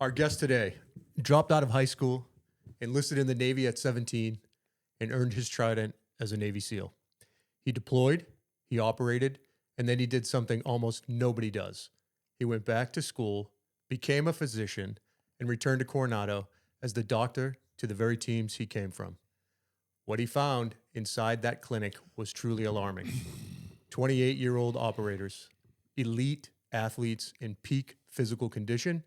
Our guest today dropped out of high school, enlisted in the Navy at 17, and earned his trident as a Navy SEAL. He deployed, he operated, and then he did something almost nobody does. He went back to school, became a physician, and returned to Coronado as the doctor to the very teams he came from. What he found inside that clinic was truly alarming. 28-year-old operators, elite athletes in peak physical condition,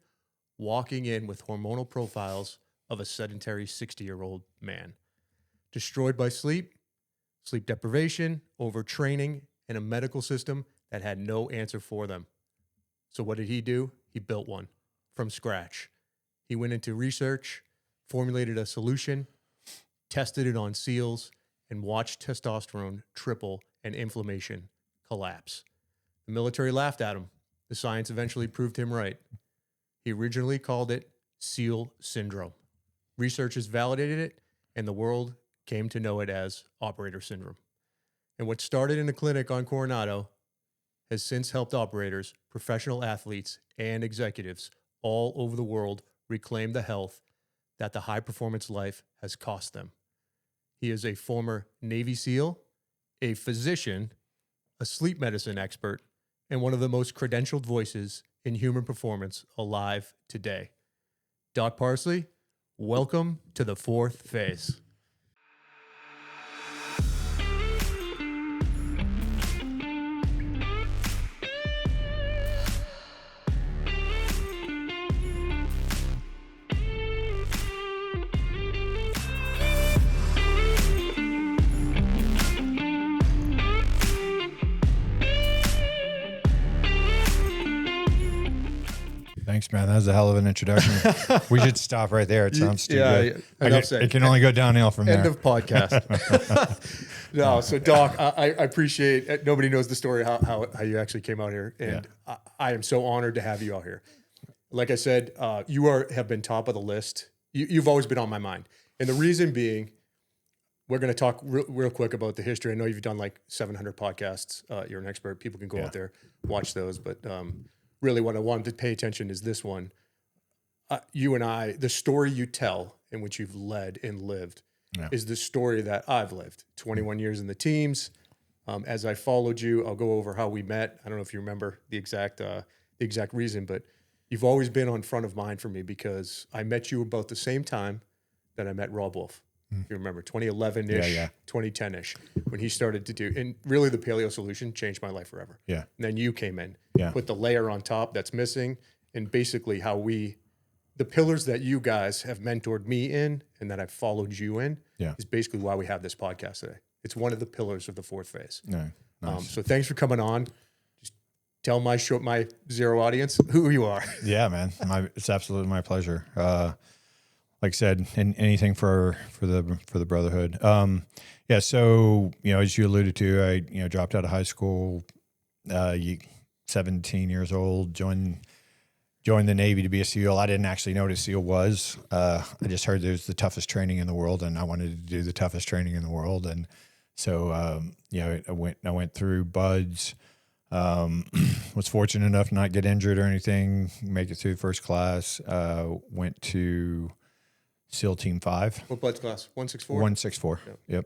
walking in with hormonal profiles of a sedentary 60-year-old man. Destroyed by sleep deprivation, overtraining, and a medical system that had no answer for them. So what did he do? He built one from scratch. He went into research, formulated a solution, tested it on SEALs, and watched testosterone triple and inflammation collapse. The military laughed at him. The science eventually proved him right. He originally called it SEAL syndrome. Researchers validated it, and the world came to know it as operator syndrome. And what started in a clinic on Coronado has since helped operators, professional athletes, and executives all over the world reclaim the health that the high-performance life has cost them. He is a former Navy SEAL, a physician, a sleep medicine expert, and one of the most credentialed voices in human performance alive today. Doc Parsley, welcome to the fourth phase. Thanks, man. That was a hell of an introduction. We should stop right there. It sounds too good. It can only go downhill from there. End of podcast. No, so Doc, I appreciate it. Nobody knows the story how you actually came out here, and yeah. I am so honored to have you out here. Like I said, you have been top of the list. You've always been on my mind, and the reason being, we're going to talk real quick about the history. I know you've done like 700 podcasts. You're an expert. People can go out there, watch those, but really what I wanted to pay attention is this one. You and I, the story you tell in which you've led and lived is the story that I've lived. 21 years in the teams. As I followed you, I'll go over how we met. I don't know if you remember the exact reason, but you've always been on front of mind for me because I met you about the same time that I met Rob Wolf. If you remember, 2011-ish, 2010-ish, when he started to do, and really the paleo solution changed my life forever. Yeah. And then you came in, put the layer on top that's missing, and basically how the pillars that you guys have mentored me in and that I've followed you in is basically why we have this podcast today. It's one of the pillars of the fourth phase. Yeah. Nice. So thanks for coming on. Just tell my zero audience who you are. Yeah, man. It's absolutely my pleasure. Like I said, anything for the brotherhood. So, as you alluded to, I, dropped out of high school, 17 years old, joined the Navy to be a SEAL. I didn't actually know what a SEAL was. I just heard it was the toughest training in the world, and I wanted to do the toughest training in the world. And so, I went through BUDS, was fortunate enough to not get injured or anything, make it through first class, went to SEAL Team 5. What BUDS class? 164? 164, yep.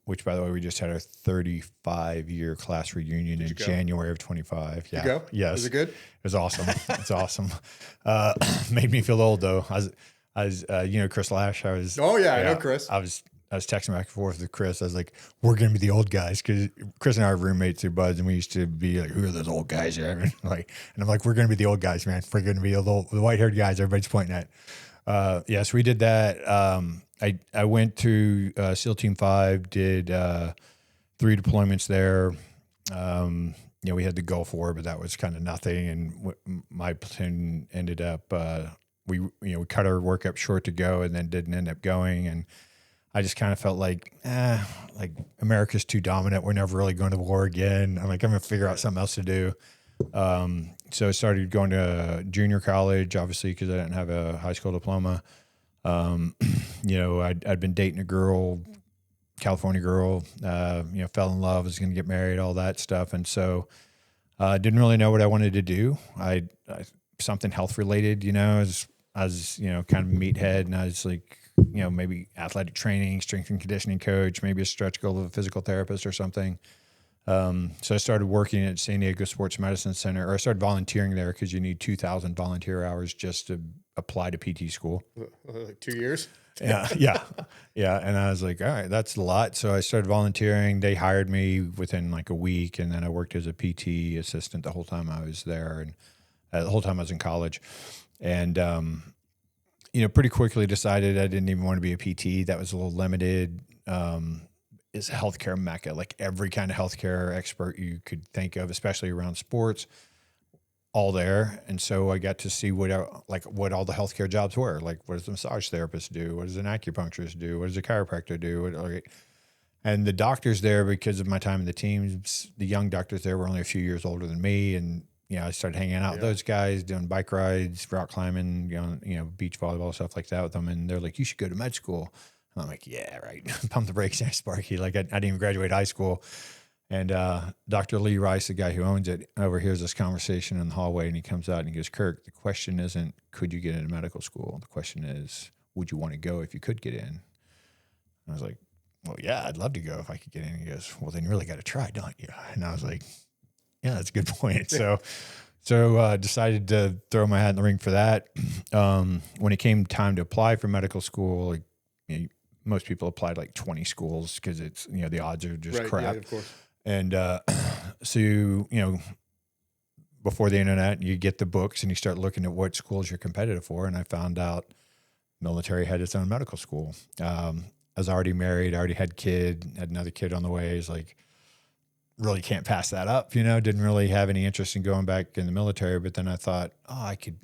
Which, by the way, we just had our 35-year class reunion in January of 25. Yeah. Did you go? Yes. Was it good? It was awesome. It's awesome. Made me feel old, though. I was Chris Lash. I know Chris. I was texting back and forth with Chris. I was like, we're going to be the old guys. Because Chris and I are roommates through BUDS, and we used to be like, who are those old guys there? And I'm like, we're going to be the old guys, man. We're going to be the white-haired guys everybody's pointing at. So we did that. I went to SEAL Team 5, did 3 deployments there. We had the Gulf War, but that was kind of nothing. And my platoon ended up, we cut our work up short to go and then didn't end up going. And I just kind of felt like America's too dominant. We're never really going to war again. I'm going to figure out something else to do. So I started going to junior college, obviously, because I didn't have a high school diploma. I'd been dating a girl, California girl, fell in love, was going to get married, all that stuff. And so I didn't really know what I wanted to do. I something health related, as kind of meathead, and I was like, maybe athletic training, strength and conditioning coach, maybe a stretch goal of a physical therapist or something. So I started working at San Diego Sports Medicine Center, or I started volunteering there because you need 2,000 volunteer hours just to apply to PT school. Like 2 years? Yeah. And I was like, all right, that's a lot. So I started volunteering. They hired me within like a week, and then I worked as a PT assistant the whole time I was there, and the whole time I was in college. And, pretty quickly decided I didn't even want to be a PT. That was a little limited. Is a healthcare mecca, like every kind of healthcare expert you could think of, especially around sports, all there. And so I got to see what all the healthcare jobs were. Like, what does a massage therapist do? What does an acupuncturist do? What does a chiropractor do? And the doctors there, because of my time in the teams, the young doctors there were only a few years older than me. And, I started hanging out with those guys, doing bike rides, rock climbing, beach volleyball, stuff like that with them. And they're like, you should go to med school. And I'm like, yeah, right. Pump the brakes there, Sparky. Like, I didn't even graduate high school. And Dr. Lee Rice, the guy who owns it, overhears this conversation in the hallway, and he comes out and he goes, Kirk, the question isn't, could you get into medical school? The question is, would you want to go if you could get in? And I was like, well, yeah, I'd love to go if I could get in. He goes, well, then you really got to try, don't you? And I was like, yeah, that's a good point. So decided to throw my hat in the ring for that. When it came time to apply for medical school, most people applied like 20 schools because it's, the odds are just crap. Yeah, of course. And so, before the internet, you get the books and you start looking at what schools you're competitive for. And I found out military had its own medical school. I was already married, I already had another kid on the way. It's like, really can't pass that up, didn't really have any interest in going back in the military. But then I thought, I could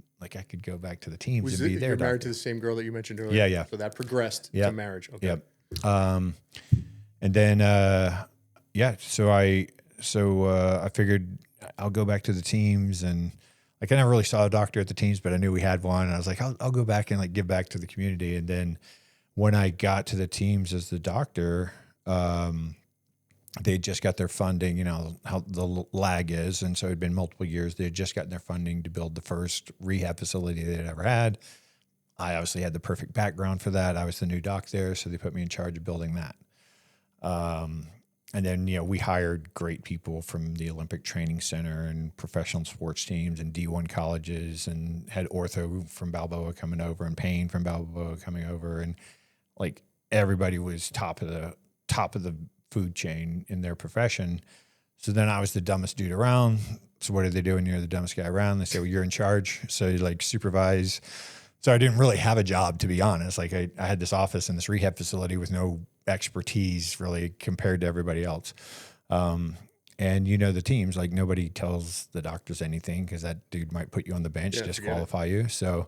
go back to the teams and be there. You're married to the same girl that you mentioned earlier? Yeah. So that progressed to marriage. Okay. Yep. And then, so I figured I'll go back to the teams, and I never really saw a doctor at the teams, but I knew we had one. And I was like, I'll go back and give back to the community. And then when I got to the teams as the doctor, they just got their funding, how the lag is. And so it had been multiple years. They had just gotten their funding to build the first rehab facility they'd ever had. I obviously had the perfect background for that. I was the new doc there, so they put me in charge of building that. And then, we hired great people from the Olympic Training Center and professional sports teams and D1 colleges, and had ortho from Balboa coming over and pain from Balboa coming over. And everybody was top of the food chain in their profession. So then I was the dumbest dude around. So what do they do when you're the dumbest guy around? They say, well, you're in charge. So you supervise. So I didn't really have a job, to be honest. I had this office in this rehab facility with no expertise really compared to everybody else. And the teams, nobody tells the doctors anything because that dude might put you on the bench, disqualify you. So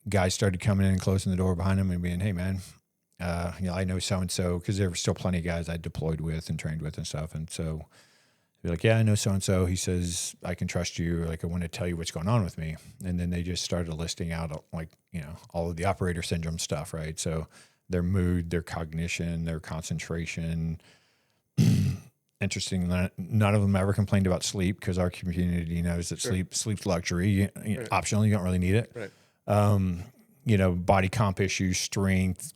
guys started coming in and closing the door behind them and being, hey man, I know so-and-so, because there were still plenty of guys I deployed with and trained with and stuff. And so they're like, yeah, I know so-and-so. He says, I can trust you. I want to tell you what's going on with me. And then they just started listing out all of the operator syndrome stuff, right? So their mood, their cognition, their concentration. Interesting that none of them ever complained about sleep, because our community knows that sleep's luxury. Optional, you don't really need it. Right. Body comp issues, strength,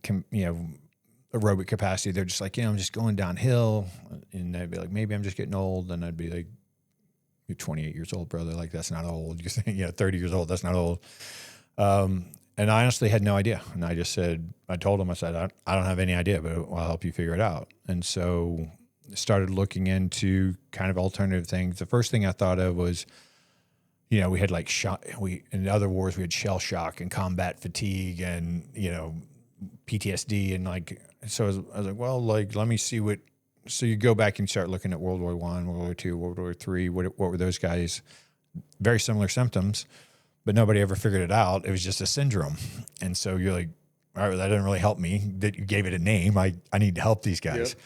aerobic capacity. They're just like, I'm just going downhill. And they'd be like, maybe I'm just getting old. And I'd be like, you're 28 years old, brother. That's not old. You're thinking, 30 years old. That's not old. And I honestly had no idea. And I told them, I said, I don't have any idea, but I'll help you figure it out. And so started looking into kind of alternative things. The first thing I thought of was, we had in other wars, we had shell shock and combat fatigue and, PTSD. And so I was like, well, let me see so you go back and start looking at World War I, World War II, World War III. What were those guys? Very similar symptoms, but nobody ever figured it out. It was just a syndrome. And so you're like, all right, that didn't really help me that you gave it a name. I need to help these guys. Yep.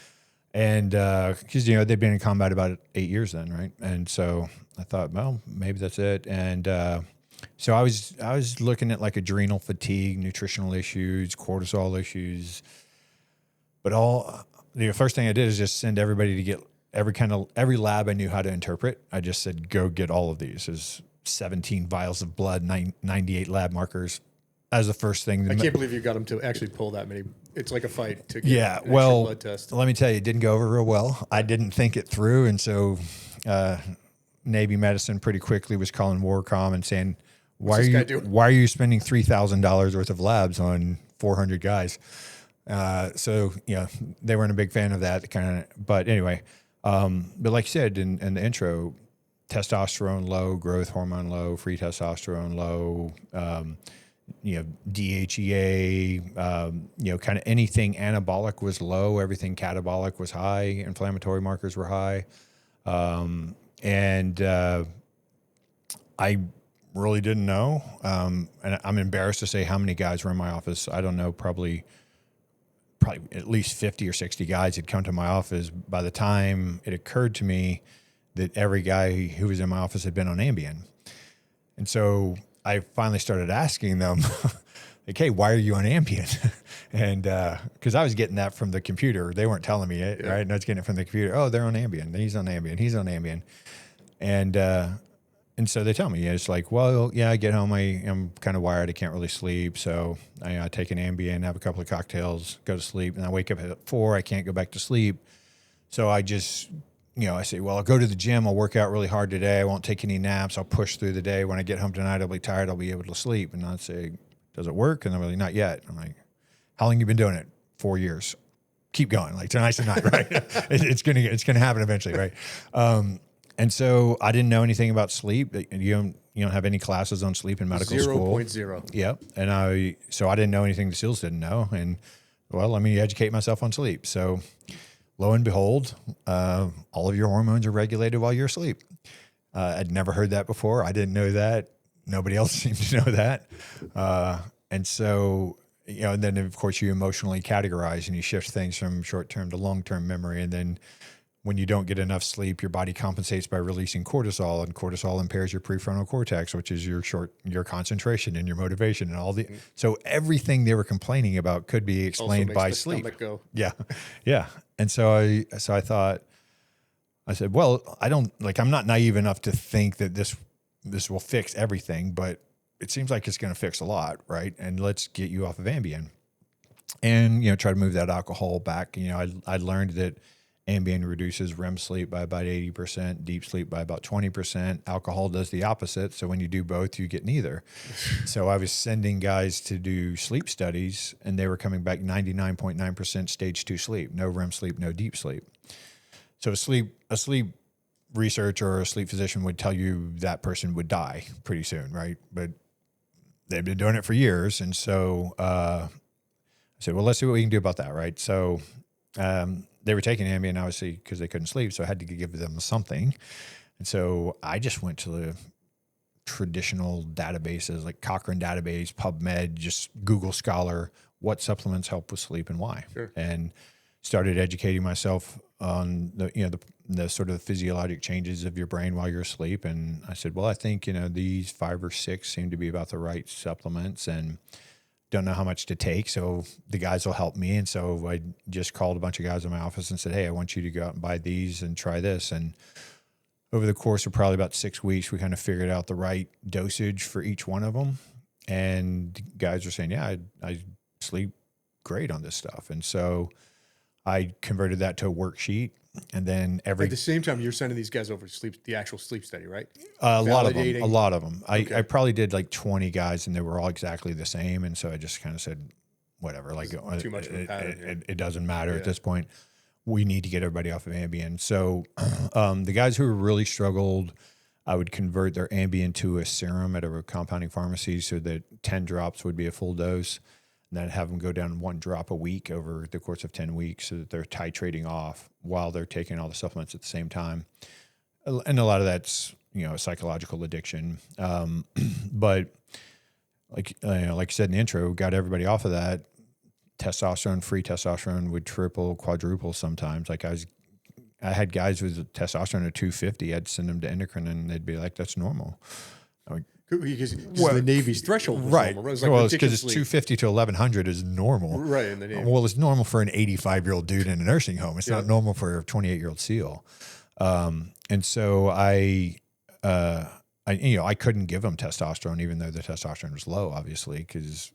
And because, they'd been in combat about 8 years then, right? And so I thought, well, maybe that's it. And so I was looking at adrenal fatigue, nutritional issues, cortisol issues. But the first thing I did is just send everybody to get every lab I knew how to interpret. I just said, go get all of these. 17 vials of blood, 98 lab markers. As the first thing. I can't believe you got him to actually pull that many. It's like a fight to get Yeah, an extra well, blood test. let me tell you, it didn't go over real well. I didn't think it through, and so Navy medicine pretty quickly was calling Warcom and saying, why are you spending $3,000 worth of labs on 400 guys? So they weren't a big fan of that but anyway, but like you said in the intro, testosterone low, growth hormone low, free testosterone low, DHEA, kind of anything anabolic was low, everything catabolic was high, inflammatory markers were high. And I really didn't know. And I'm embarrassed to say how many guys were in my office. I don't know, probably at least 50 or 60 guys had come to my office by the time it occurred to me that every guy who was in my office had been on Ambien. And so I finally started asking them, like, hey, why are you on Ambien? And because I was getting that from the computer. They weren't telling me it, right? And I was getting it from the computer. Oh, they're on Ambien. He's on Ambien. He's on Ambien. And so they tell me, it's like, well, yeah, I get home. I'm kind of wired. I can't really sleep. So I take an Ambien, have a couple of cocktails, go to sleep. And I wake up at 4. I can't go back to sleep. So I just... I say, well, I'll go to the gym. I'll work out really hard today. I won't take any naps. I'll push through the day. When I get home tonight, I'll be tired. I'll be able to sleep. And I'd say, does it work? And I'm like, not yet. I'm like, how long you been doing it? 4 years. Keep going. Like tonight's the night, right? it's gonna happen eventually, right? And so I didn't know anything about sleep. You don't have any classes on sleep in medical school. 0.0. Yep. And so I didn't know anything the SEALs didn't know. And well, let me educate myself on sleep. So lo and behold, all of your hormones are regulated while you're asleep. I'd never heard that before. I didn't know that. Nobody else seemed to know that. And so, and then of course you emotionally categorize and you shift things from short-term to long-term memory. And then when you don't get enough sleep, your body compensates by releasing cortisol, and cortisol impairs your prefrontal cortex, which is your concentration and your motivation and all the. So everything they were complaining about could be explained by sleep. Go. Yeah, yeah. And so I thought, I said, well, I'm not naive enough to think that this will fix everything, but it seems like it's going to fix a lot, right? And let's get you off of Ambien, and try to move that alcohol back. I learned that Ambien reduces REM sleep by about 80%, deep sleep by about 20%. Alcohol does the opposite. So when you do both, you get neither. So I was sending guys to do sleep studies, and they were coming back 99.9% stage 2 sleep, no REM sleep, no deep sleep. So a sleep researcher or a sleep physician would tell you that person would die pretty soon, right? But they've been doing it for years. And so I said, well, let's see what we can do about that, right? So they were taking Ambien, obviously, because they couldn't sleep, so I had to give them something. And so I just went to the traditional databases like Cochrane database, PubMed, just Google Scholar, what supplements help with sleep and why. Sure. And started educating myself on the sort of physiologic changes of your brain while you're asleep. And I said, well, I think, these 5 or 6 seem to be about the right supplements, and don't know how much to take, so the guys will help me. And so I just called a bunch of guys in my office and said, hey, I want you to go out and buy these and try this. And over the course of probably about 6 weeks, we kind of figured out the right dosage for each one of them. And guys were saying, yeah, I sleep great on this stuff. And so I converted that to a worksheet. And then at the same time, you're sending these guys over to the actual sleep study, right? A lot of them. Okay. I probably did like 20 guys, and they were all exactly the same. And so I just kind of said, whatever, like too much of a pattern. It doesn't matter at this point. We need to get everybody off of Ambien. So the guys who really struggled, I would convert their Ambien to a serum at a compounding pharmacy so that 10 drops would be a full dose. And then have them go down 1 drop a week over the course of 10 weeks so that they're titrating off while they're taking all the supplements at the same time. And a lot of that's, a psychological addiction. But like you said in the intro, got everybody off of that. Free testosterone would triple, quadruple sometimes. Like I had guys with testosterone of 250. I'd send them to endocrine and they'd be like, that's normal. Because the Navy's threshold was right. normal. Right? It's because it's 250 to 1100 is normal. Right, in the Navy. Well, it's normal for an 85-year-old dude in a nursing home. It's not normal for a 28-year-old SEAL. And so I I couldn't give them testosterone, even though the testosterone was low, obviously, because,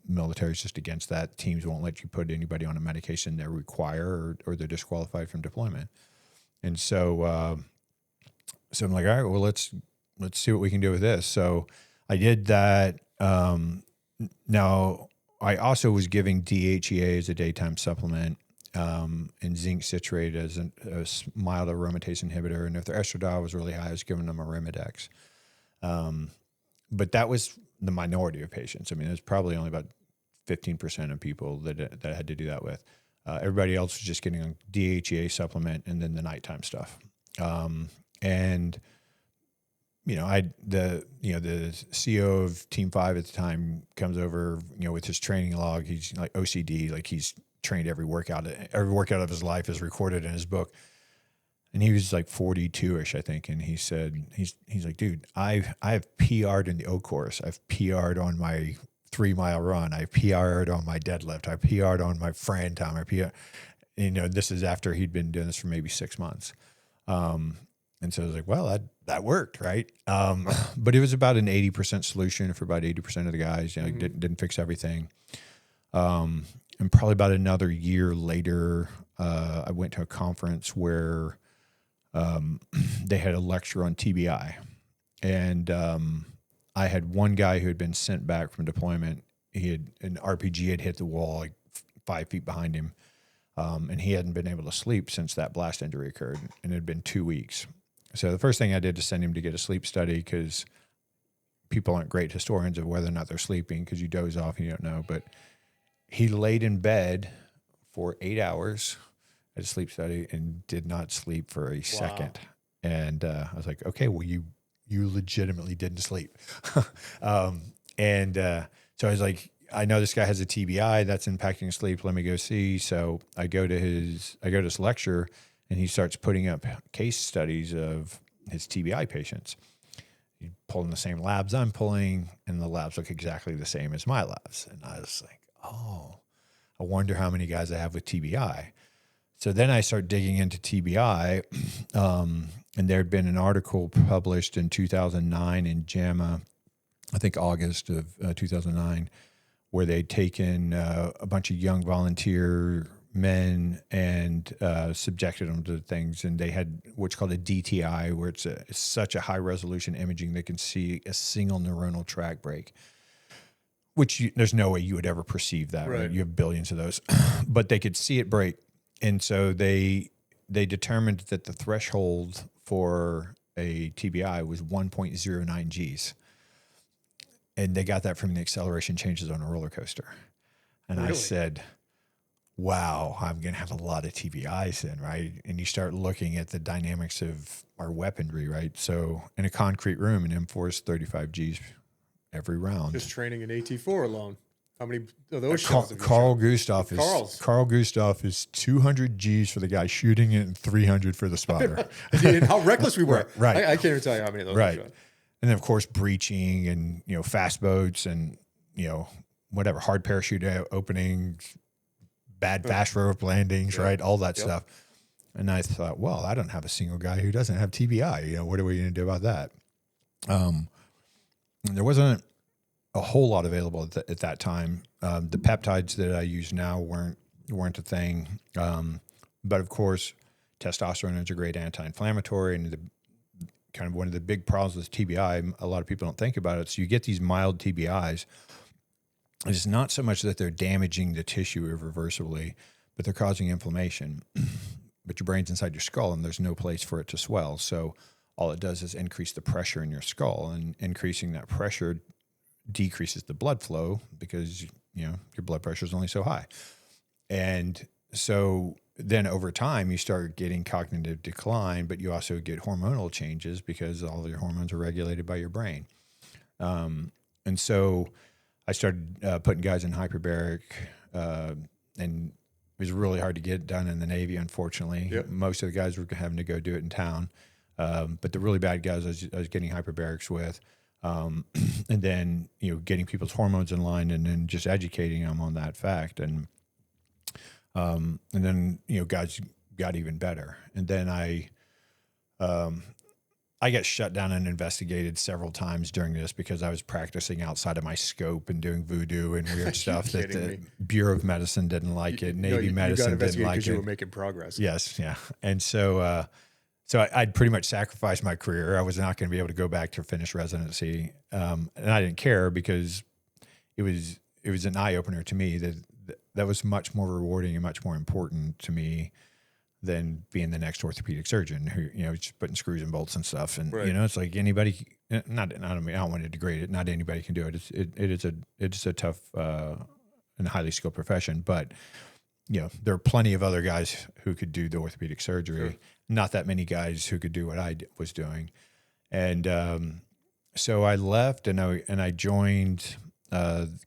military is just against that. Teams won't let you put anybody on a medication they require, or they're disqualified from deployment. And so, so I'm like, all right, well, let's see what we can do with this. So I did that. Now I also was giving DHEA as a daytime supplement, and zinc citrate as a mild aromatase inhibitor. And if their estradiol was really high, I was giving them a Arimidex. But that was the minority of patients. I mean, there's probably only about 15% of people that I had to do that with. Everybody else was just getting a DHEA supplement and then the nighttime stuff. And the CEO of Team 5 at the time comes over, with his training log. He's like OCD, like he's trained every workout of his life is recorded in his book. And he was like 42-ish, I think. And he said, he's like, dude, I've PR'd in the O course. I've PR'd on my 3-mile run. I PR'd on my deadlift. I PR'd on my Fran time. I PR'd, this is after he'd been doing this for maybe 6 months. And so I was like, well, that worked, right? But it was about an 80% solution for about 80% of the guys. Didn't fix everything. And probably about another year later, I went to a conference where they had a lecture on TBI. And I had one guy who had been sent back from deployment. An RPG had hit the wall like 5 feet behind him. And he hadn't been able to sleep since that blast injury occurred. And it had been 2 weeks. So the first thing I did to send him to get a sleep study, because people aren't great historians of whether or not they're sleeping, because you doze off and you don't know. But he laid in bed for 8 hours at a sleep study and did not sleep for a second. And I was like, okay, well, you legitimately didn't sleep. So I was like, I know this guy has a TBI that's impacting sleep. Let me go see. So I go to this lecture, and he starts putting up case studies of his TBI patients. He's pulling the same labs I'm pulling, and the labs look exactly the same as my labs. And I was like, oh, I wonder how many guys I have with TBI. So then I start digging into TBI, and there had been an article published in 2009 in JAMA, I think August of 2009, where they'd taken a bunch of young volunteer men and subjected them to things. And they had what's called a DTI, where it's such a high resolution imaging they can see a single neuronal tract break, which there's no way you would ever perceive that. Right? You have billions of those, but they could see it break. And so they determined that the threshold for a TBI was 1.09 Gs. And they got that from the acceleration changes on a roller coaster. And really? I said, wow, I'm going to have a lot of TBIs then, right? And you start looking at the dynamics of our weaponry, right? So in a concrete room, an M4 is 35 Gs every round. Just training an AT4 alone. How many of those Carl Gustaf is 200 Gs for the guy shooting it and 300 for the spotter. And how reckless we were. Right. I can't even tell you how many of those right. And then, of course, breaching and, fast boats and, whatever, hard parachute openings, bad fast rope landings, right? All that stuff. And I thought, well, I don't have a single guy who doesn't have TBI. What are we going to do about that? There wasn't a whole lot available at that time. The peptides that I use now weren't a thing. But of course, testosterone is a great anti-inflammatory, and kind of one of the big problems with TBI, a lot of people don't think about it. So you get these mild TBIs. It's not so much that they're damaging the tissue irreversibly, but they're causing inflammation. But your brain's inside your skull, and there's no place for it to swell. So all it does is increase the pressure in your skull, and increasing that pressure decreases the blood flow because your blood pressure is only so high. And so then over time you start getting cognitive decline, but you also get hormonal changes because all of your hormones are regulated by your brain. And so I started putting guys in hyperbaric, and it was really hard to get done in the Navy, unfortunately. Yep. Most of the guys were having to go do it in town. But the really bad guys I was getting hyperbarics with. And then, getting people's hormones in line, and then just educating them on that fact. And then, guys got even better. And then I I got shut down and investigated several times during this because I was practicing outside of my scope and doing voodoo and weird stuff that the Bureau of Medicine didn't like it. Navy Medicine didn't like it. You were making progress. Yes. Yeah. And so, I'd pretty much sacrificed my career. I was not going to be able to go back to finish residency. And I didn't care because it was an eye opener to me that was much more rewarding and much more important to me than being the next orthopedic surgeon who, just putting screws and bolts and stuff. And, it's like anybody, I don't want to degrade it. Not anybody can do it. It's a tough and highly skilled profession, but there are plenty of other guys who could do the orthopedic surgery. Sure. Not that many guys who could do what I was doing. And so I left and I joined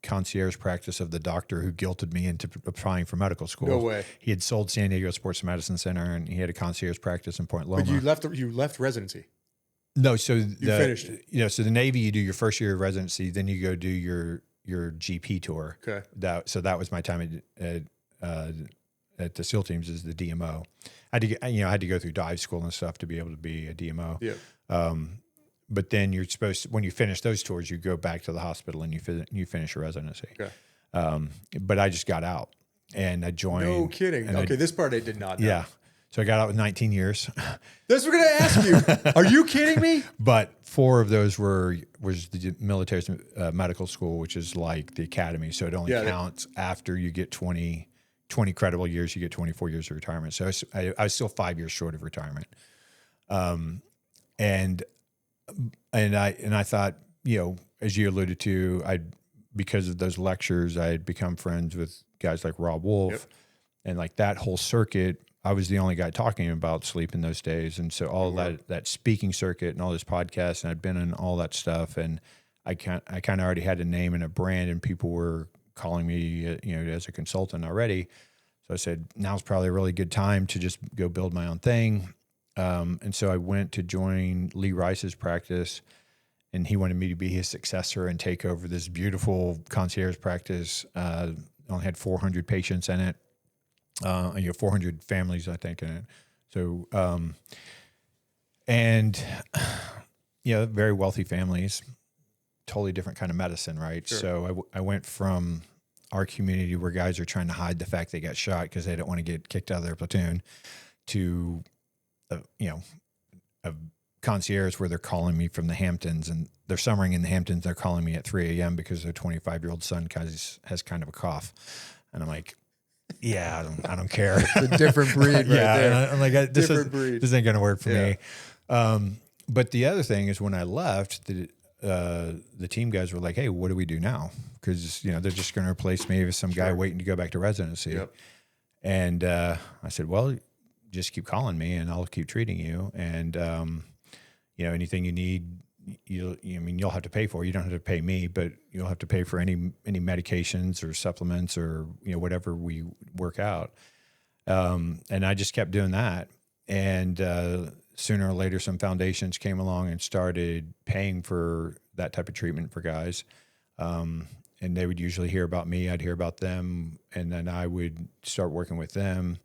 concierge practice of the doctor who guilted me into applying for medical school. No way. He had sold San Diego Sports Medicine Center and he had a concierge practice in Point Loma. But you left residency. No, so you finished. So the Navy, you do your first year of residency, then you go do your GP tour. Okay. That was my time at the SEAL teams as the DMO. I had to go through dive school and stuff to be able to be a DMO. Yeah. But then you're supposed to, when you finish those tours, you go back to the hospital and you finish your residency. Okay. But I just got out and I joined. No kidding. Okay, this part I did not know. Yeah. So I got out with 19 years. That's what I'm going to ask you. Are you kidding me? But 4 of those was the military medical school, which is like the academy. So it only counts after you get 20 credible years, you get 24 years of retirement. So I was still 5 years short of retirement. And I thought, as you alluded to, because of those lectures, I had become friends with guys like Rob Wolf and like that whole circuit. I was the only guy talking about sleep in those days. And so all that speaking circuit and all this podcast, and I'd been in all that stuff. And I kind of already had a name and a brand and people were calling me, as a consultant already. So I said, now's probably a really good time to just go build my own thing. And so I went to join Lee Rice's practice and he wanted me to be his successor and take over this beautiful concierge practice. Only had 400 patients in it. 400 families, I think, in it. So, very wealthy families, totally different kind of medicine, right? Sure. So I went from our community where guys are trying to hide the fact they got shot because they don't want to get kicked out of their platoon to, a concierge where they're calling me from the Hamptons and they're summering in the Hamptons. They're calling me at 3 a.m. because their 25-year-old son has kind of a cough. And I'm like, yeah, I don't care. It's a different breed right there. I'm like, this ain't going to work for me. But the other thing is when I left, the team guys were like, hey, what do we do now? Because, they're just going to replace me with some guy waiting to go back to residency. Yep. And I said, well, just keep calling me and I'll keep treating you. And, anything you need, you'll have to pay for. You don't have to pay me, but you'll have to pay for any medications or supplements or, whatever we work out. And I just kept doing that. And sooner or later, some foundations came along and started paying for that type of treatment for guys. And they would usually hear about me. I'd hear about them. And then I would start working with them.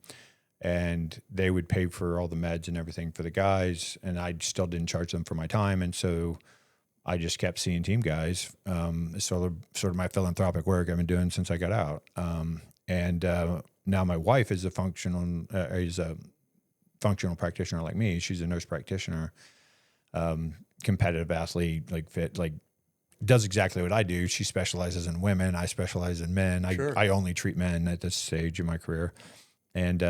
And they would pay for all the meds and everything for the guys, and I still didn't charge them for my time. And so I just kept seeing team guys. It's sort of my philanthropic work I've been doing since I got out. And now my wife is a functional practitioner like me. She's a nurse practitioner, competitive athlete, does exactly what I do. She specializes in women. I specialize in men. I only treat men at this stage of my career. And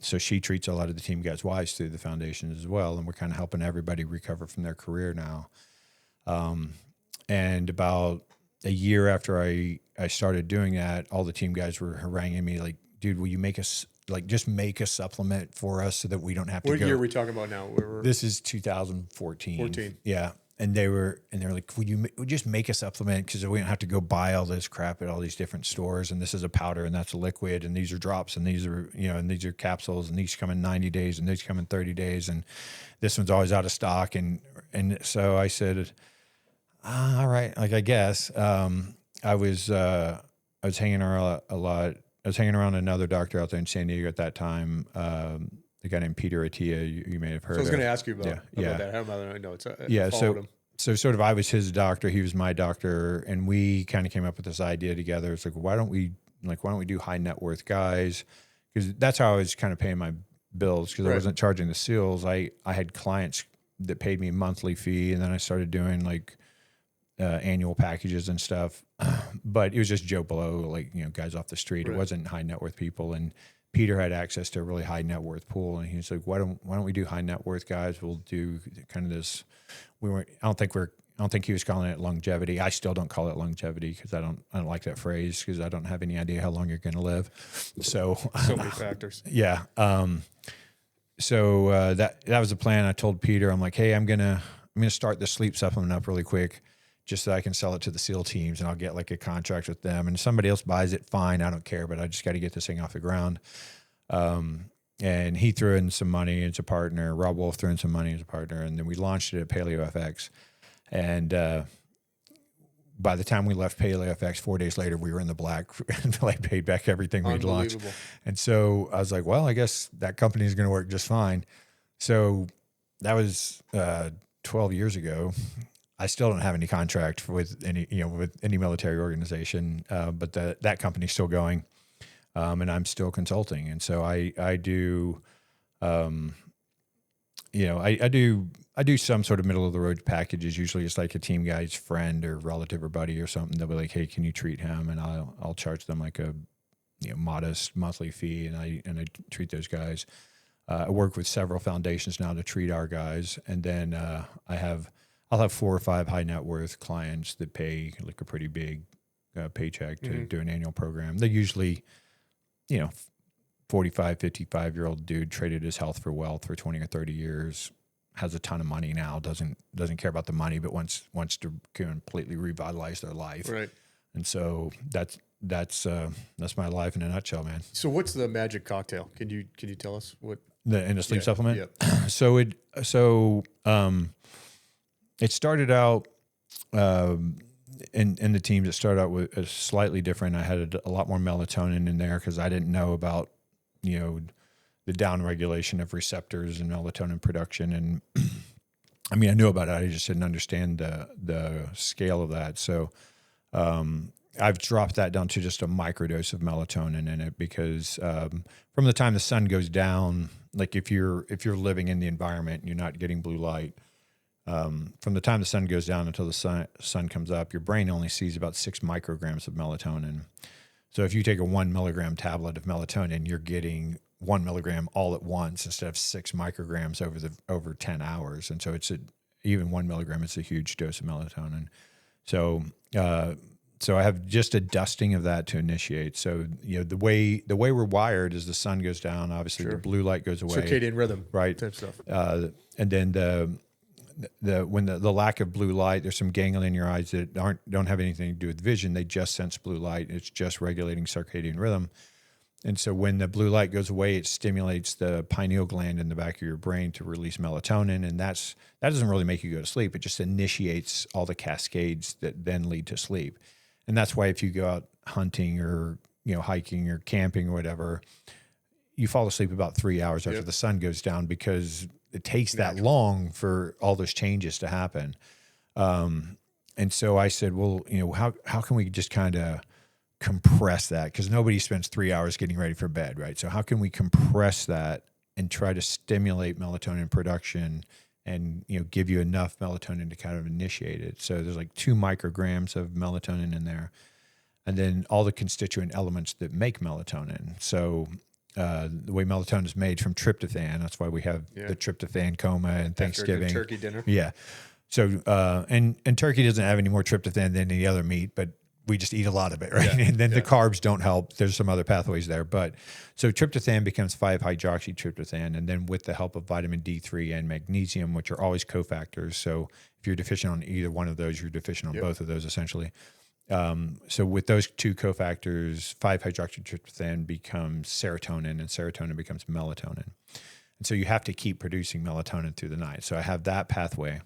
so she treats a lot of the team guys' wives through the foundation as well. And we're kind of helping everybody recover from their career now. And about a year after I started doing that, all the team guys were haranguing me like, dude, will you make us, just make a supplement for us so that we don't have to go. What year are we talking about now? This is 2014. 14. Yeah. And they were like, would you just make a supplement because we don't have to go buy all this crap at all these different stores. And this is a powder and that's a liquid and these are drops and these are, and these are capsules and these come in 90 days and these come in 30 days. And this one's always out of stock. And so I said, all right, I guess, I was hanging around a lot. I was hanging around another doctor out there in San Diego at that time, the guy named Peter Attia. You may have heard. So I was of. going to ask you about Yeah. that. How am I know? It's Yeah. followed him. So sort of, I was his doctor, he was my doctor, and we kind of came up with this idea together. It's like, why don't we do high net worth guys? Because that's how I was kind of paying my bills, because I wasn't charging the SEALs. I had clients that paid me a monthly fee, and then I started doing like annual packages and stuff. But it was just Joe Blow, like, guys off the street. It wasn't high net worth people. And Peter had access to a really high net worth pool, and he was like, why don't we do high net worth guys? We'll do kind of this. I don't think he was calling it longevity. I still don't call it longevity, because I don't like that phrase, because I don't have any idea how long you're going to live. So many factors. Yeah. So that was the plan. I told Peter, I'm like, hey, I'm gonna start the sleep supplement up really quick, just so I can sell it to the SEAL teams, and I'll get like a contract with them. And if somebody else buys it, fine, I don't care, but I just got to get this thing off the ground. And he threw in some money as a partner. Rob Wolf threw in some money as a partner, and then we launched it at PaleoFX. And by the time we left PaleoFX, 4 days later, we were in the black until I paid back everything we'd launched. And so I was like, well, I guess that company is going to work just fine. So that was 12 years ago. I still don't have any contract with any military organization, but that company's still going. And I'm still consulting. And so I do, I do some sort of middle of the road packages. Usually it's like a team guy's friend or relative or buddy or something. They'll be like, hey, can you treat him? And I'll charge them like a modest monthly fee. And I treat those guys. I work with several foundations now to treat our guys. And then I'll have 4 or 5 high net worth clients that pay like a pretty big paycheck to do an annual program. They usually, 45, 55-year-old dude traded his health for wealth for 20 or 30 years, has a ton of money now, doesn't care about the money, but wants to completely revitalize their life. Right. And so that's my life in a nutshell, man. So what's the magic cocktail? Can you tell us what in a sleep supplement? Yep. So it started out in the teams. It started out with a slightly different. I had a lot more melatonin in there because I didn't know about the down regulation of receptors and melatonin production. And I mean, I knew about it. I just didn't understand the scale of that. So I've dropped that down to just a microdose of melatonin in it, because from the time the sun goes down, like if you're living in the environment and you're not getting blue light, from the time the sun goes down until the sun comes up, your brain only sees about 6 micrograms of melatonin. So if you take a 1 milligram tablet of melatonin, you're getting 1 milligram all at once instead of 6 micrograms over 10 hours. And so even 1 milligram is a huge dose of melatonin. So I have just a dusting of that to initiate. So the way we're wired is the sun goes down, obviously the blue light goes away, circadian rhythm, right? Type stuff. And then when the lack of blue light, there's some ganglion in your eyes that don't have anything to do with vision. They just sense blue light. It's just regulating circadian rhythm. And so when the blue light goes away, it stimulates the pineal gland in the back of your brain to release melatonin. And that doesn't really make you go to sleep. It just initiates all the cascades that then lead to sleep. And that's why if you go out hunting or hiking or camping or whatever, you fall asleep about 3 hours after the sun goes down, because it takes that long for all those changes to happen. And so I said, well, how can we just kind of compress that? Because nobody spends 3 hours getting ready for bed, right? So how can we compress that and try to stimulate melatonin production and give you enough melatonin to kind of initiate it? So there's like 2 micrograms of melatonin in there, and then all the constituent elements that make melatonin. So the way melatonin is made from tryptophan. That's why we have the tryptophan coma and Thanksgiving. After a good turkey dinner. Yeah. So and turkey doesn't have any more tryptophan than any other meat, but we just eat a lot of it, right? Yeah. And then the carbs don't help. There's some other pathways there, but so tryptophan becomes 5-hydroxytryptophan, and then with the help of vitamin D3 and magnesium, which are always cofactors. So if you're deficient on either one of those, you're deficient on both of those essentially. So with those 2 cofactors, 5-hydroxytryptophan becomes serotonin, and serotonin becomes melatonin. And so you have to keep producing melatonin through the night. So I have that pathway.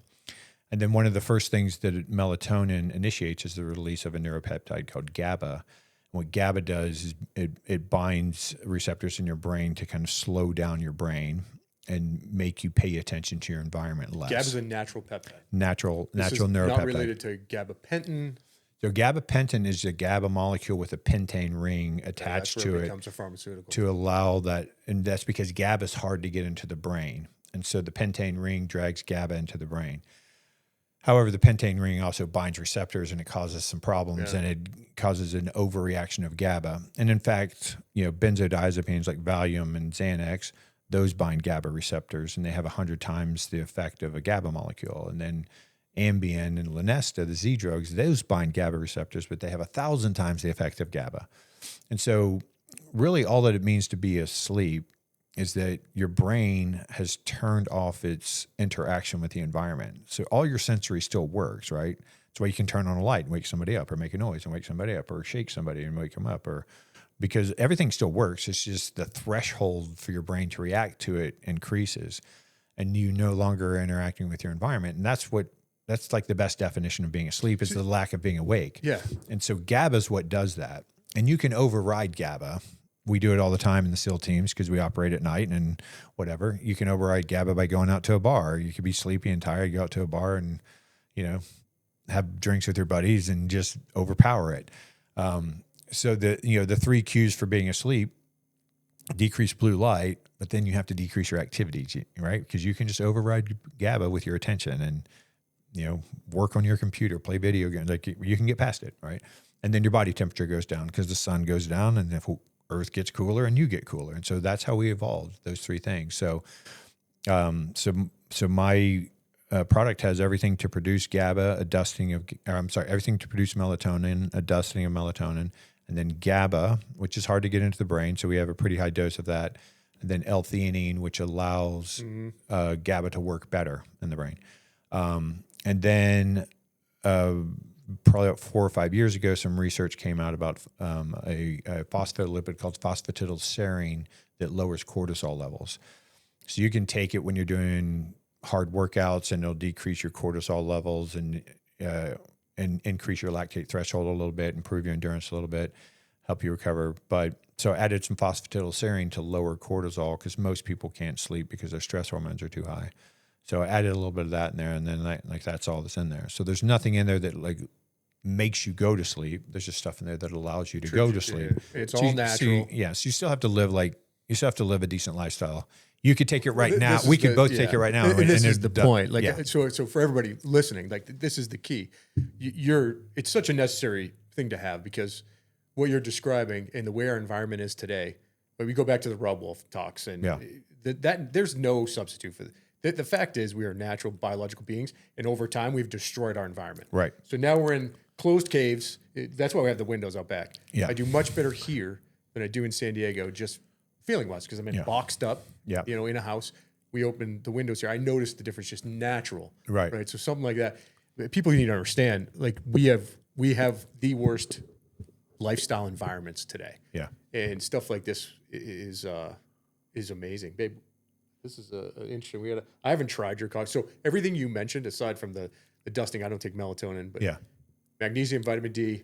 And then one of the first things that melatonin initiates is the release of a neuropeptide called GABA. What GABA does is it binds receptors in your brain to kind of slow down your brain and make you pay attention to your environment less. GABA is a natural peptide. Natural This is neuropeptide. not related to gabapentin. So gabapentin is a GABA molecule with a pentane ring attached That's where to it it becomes a pharmaceutical. to allow that, and that's because GABA is hard to get into the brain, and so the pentane ring drags GABA into the brain. However, the pentane ring also binds receptors, and it causes some problems, and it causes an overreaction of GABA. And in fact, benzodiazepines like Valium and Xanax, those bind GABA receptors, and they have 100 times the effect of a GABA molecule. And then Ambien and Lunesta, the Z drugs, those bind GABA receptors, but they have 1,000 times the effect of GABA. And so really all that it means to be asleep is that your brain has turned off its interaction with the environment. So all your sensory still works, right? That's why you can turn on a light and wake somebody up, or make a noise and wake somebody up, or shake somebody and wake them up, or because everything still works. It's just the threshold for your brain to react to it increases, and you no longer are interacting with your environment. And that's like the best definition of being asleep, is the lack of being awake. Yeah. And so GABA is what does that. And you can override GABA. We do it all the time in the SEAL teams because we operate at night and whatever. You can override GABA by going out to a bar. You could be sleepy and tired, go out to a bar and, have drinks with your buddies and just overpower it. So the 3 cues for being asleep: decrease blue light, but then you have to decrease your activity, right? Because you can just override GABA with your attention and, work on your computer, play video games. Like you can get past it, right? And then your body temperature goes down because the sun goes down, and if Earth gets cooler and you get cooler. And so that's how we evolved, those 3 things. So, so my product has everything to produce GABA, everything to produce melatonin, a dusting of melatonin, and then GABA, which is hard to get into the brain. So we have a pretty high dose of that. And then L-theanine, which allows GABA to work better in the brain. And then probably about 4 or 5 years ago, some research came out about a phospholipid called phosphatidylserine that lowers cortisol levels. So you can take it when you're doing hard workouts, and it'll decrease your cortisol levels and increase your lactate threshold a little bit, improve your endurance a little bit, help you recover. But so I added some phosphatidylserine to lower cortisol because most people can't sleep because their stress hormones are too high. So I added a little bit of that in there, and then that's all that's in there. So there's nothing in there that makes you go to sleep. There's just stuff in there that allows you to go to sleep. It's all natural. So you still have to live a decent lifestyle. You could take it right now. We could both take it right now. And this is the point. So for everybody listening, this is the key. It's such a necessary thing to have, because what you're describing and the way our environment is today, but we go back to the Rob Wolf talks, and that there's no substitute for that. The fact is, we are natural biological beings, and over time, we've destroyed our environment. Right. So now we're in closed caves. That's why we have the windows out back. Yeah. I do much better here than I do in San Diego, just feeling-wise, because I'm boxed up, in a house. We open the windows here. I notice the difference, just natural. Right. So something like that. People need to understand, we have the worst lifestyle environments today. Yeah. And stuff like this is amazing. Babe, this is interesting. I haven't tried your coffee. So everything you mentioned, aside from the dusting, I don't take melatonin, but magnesium, vitamin D,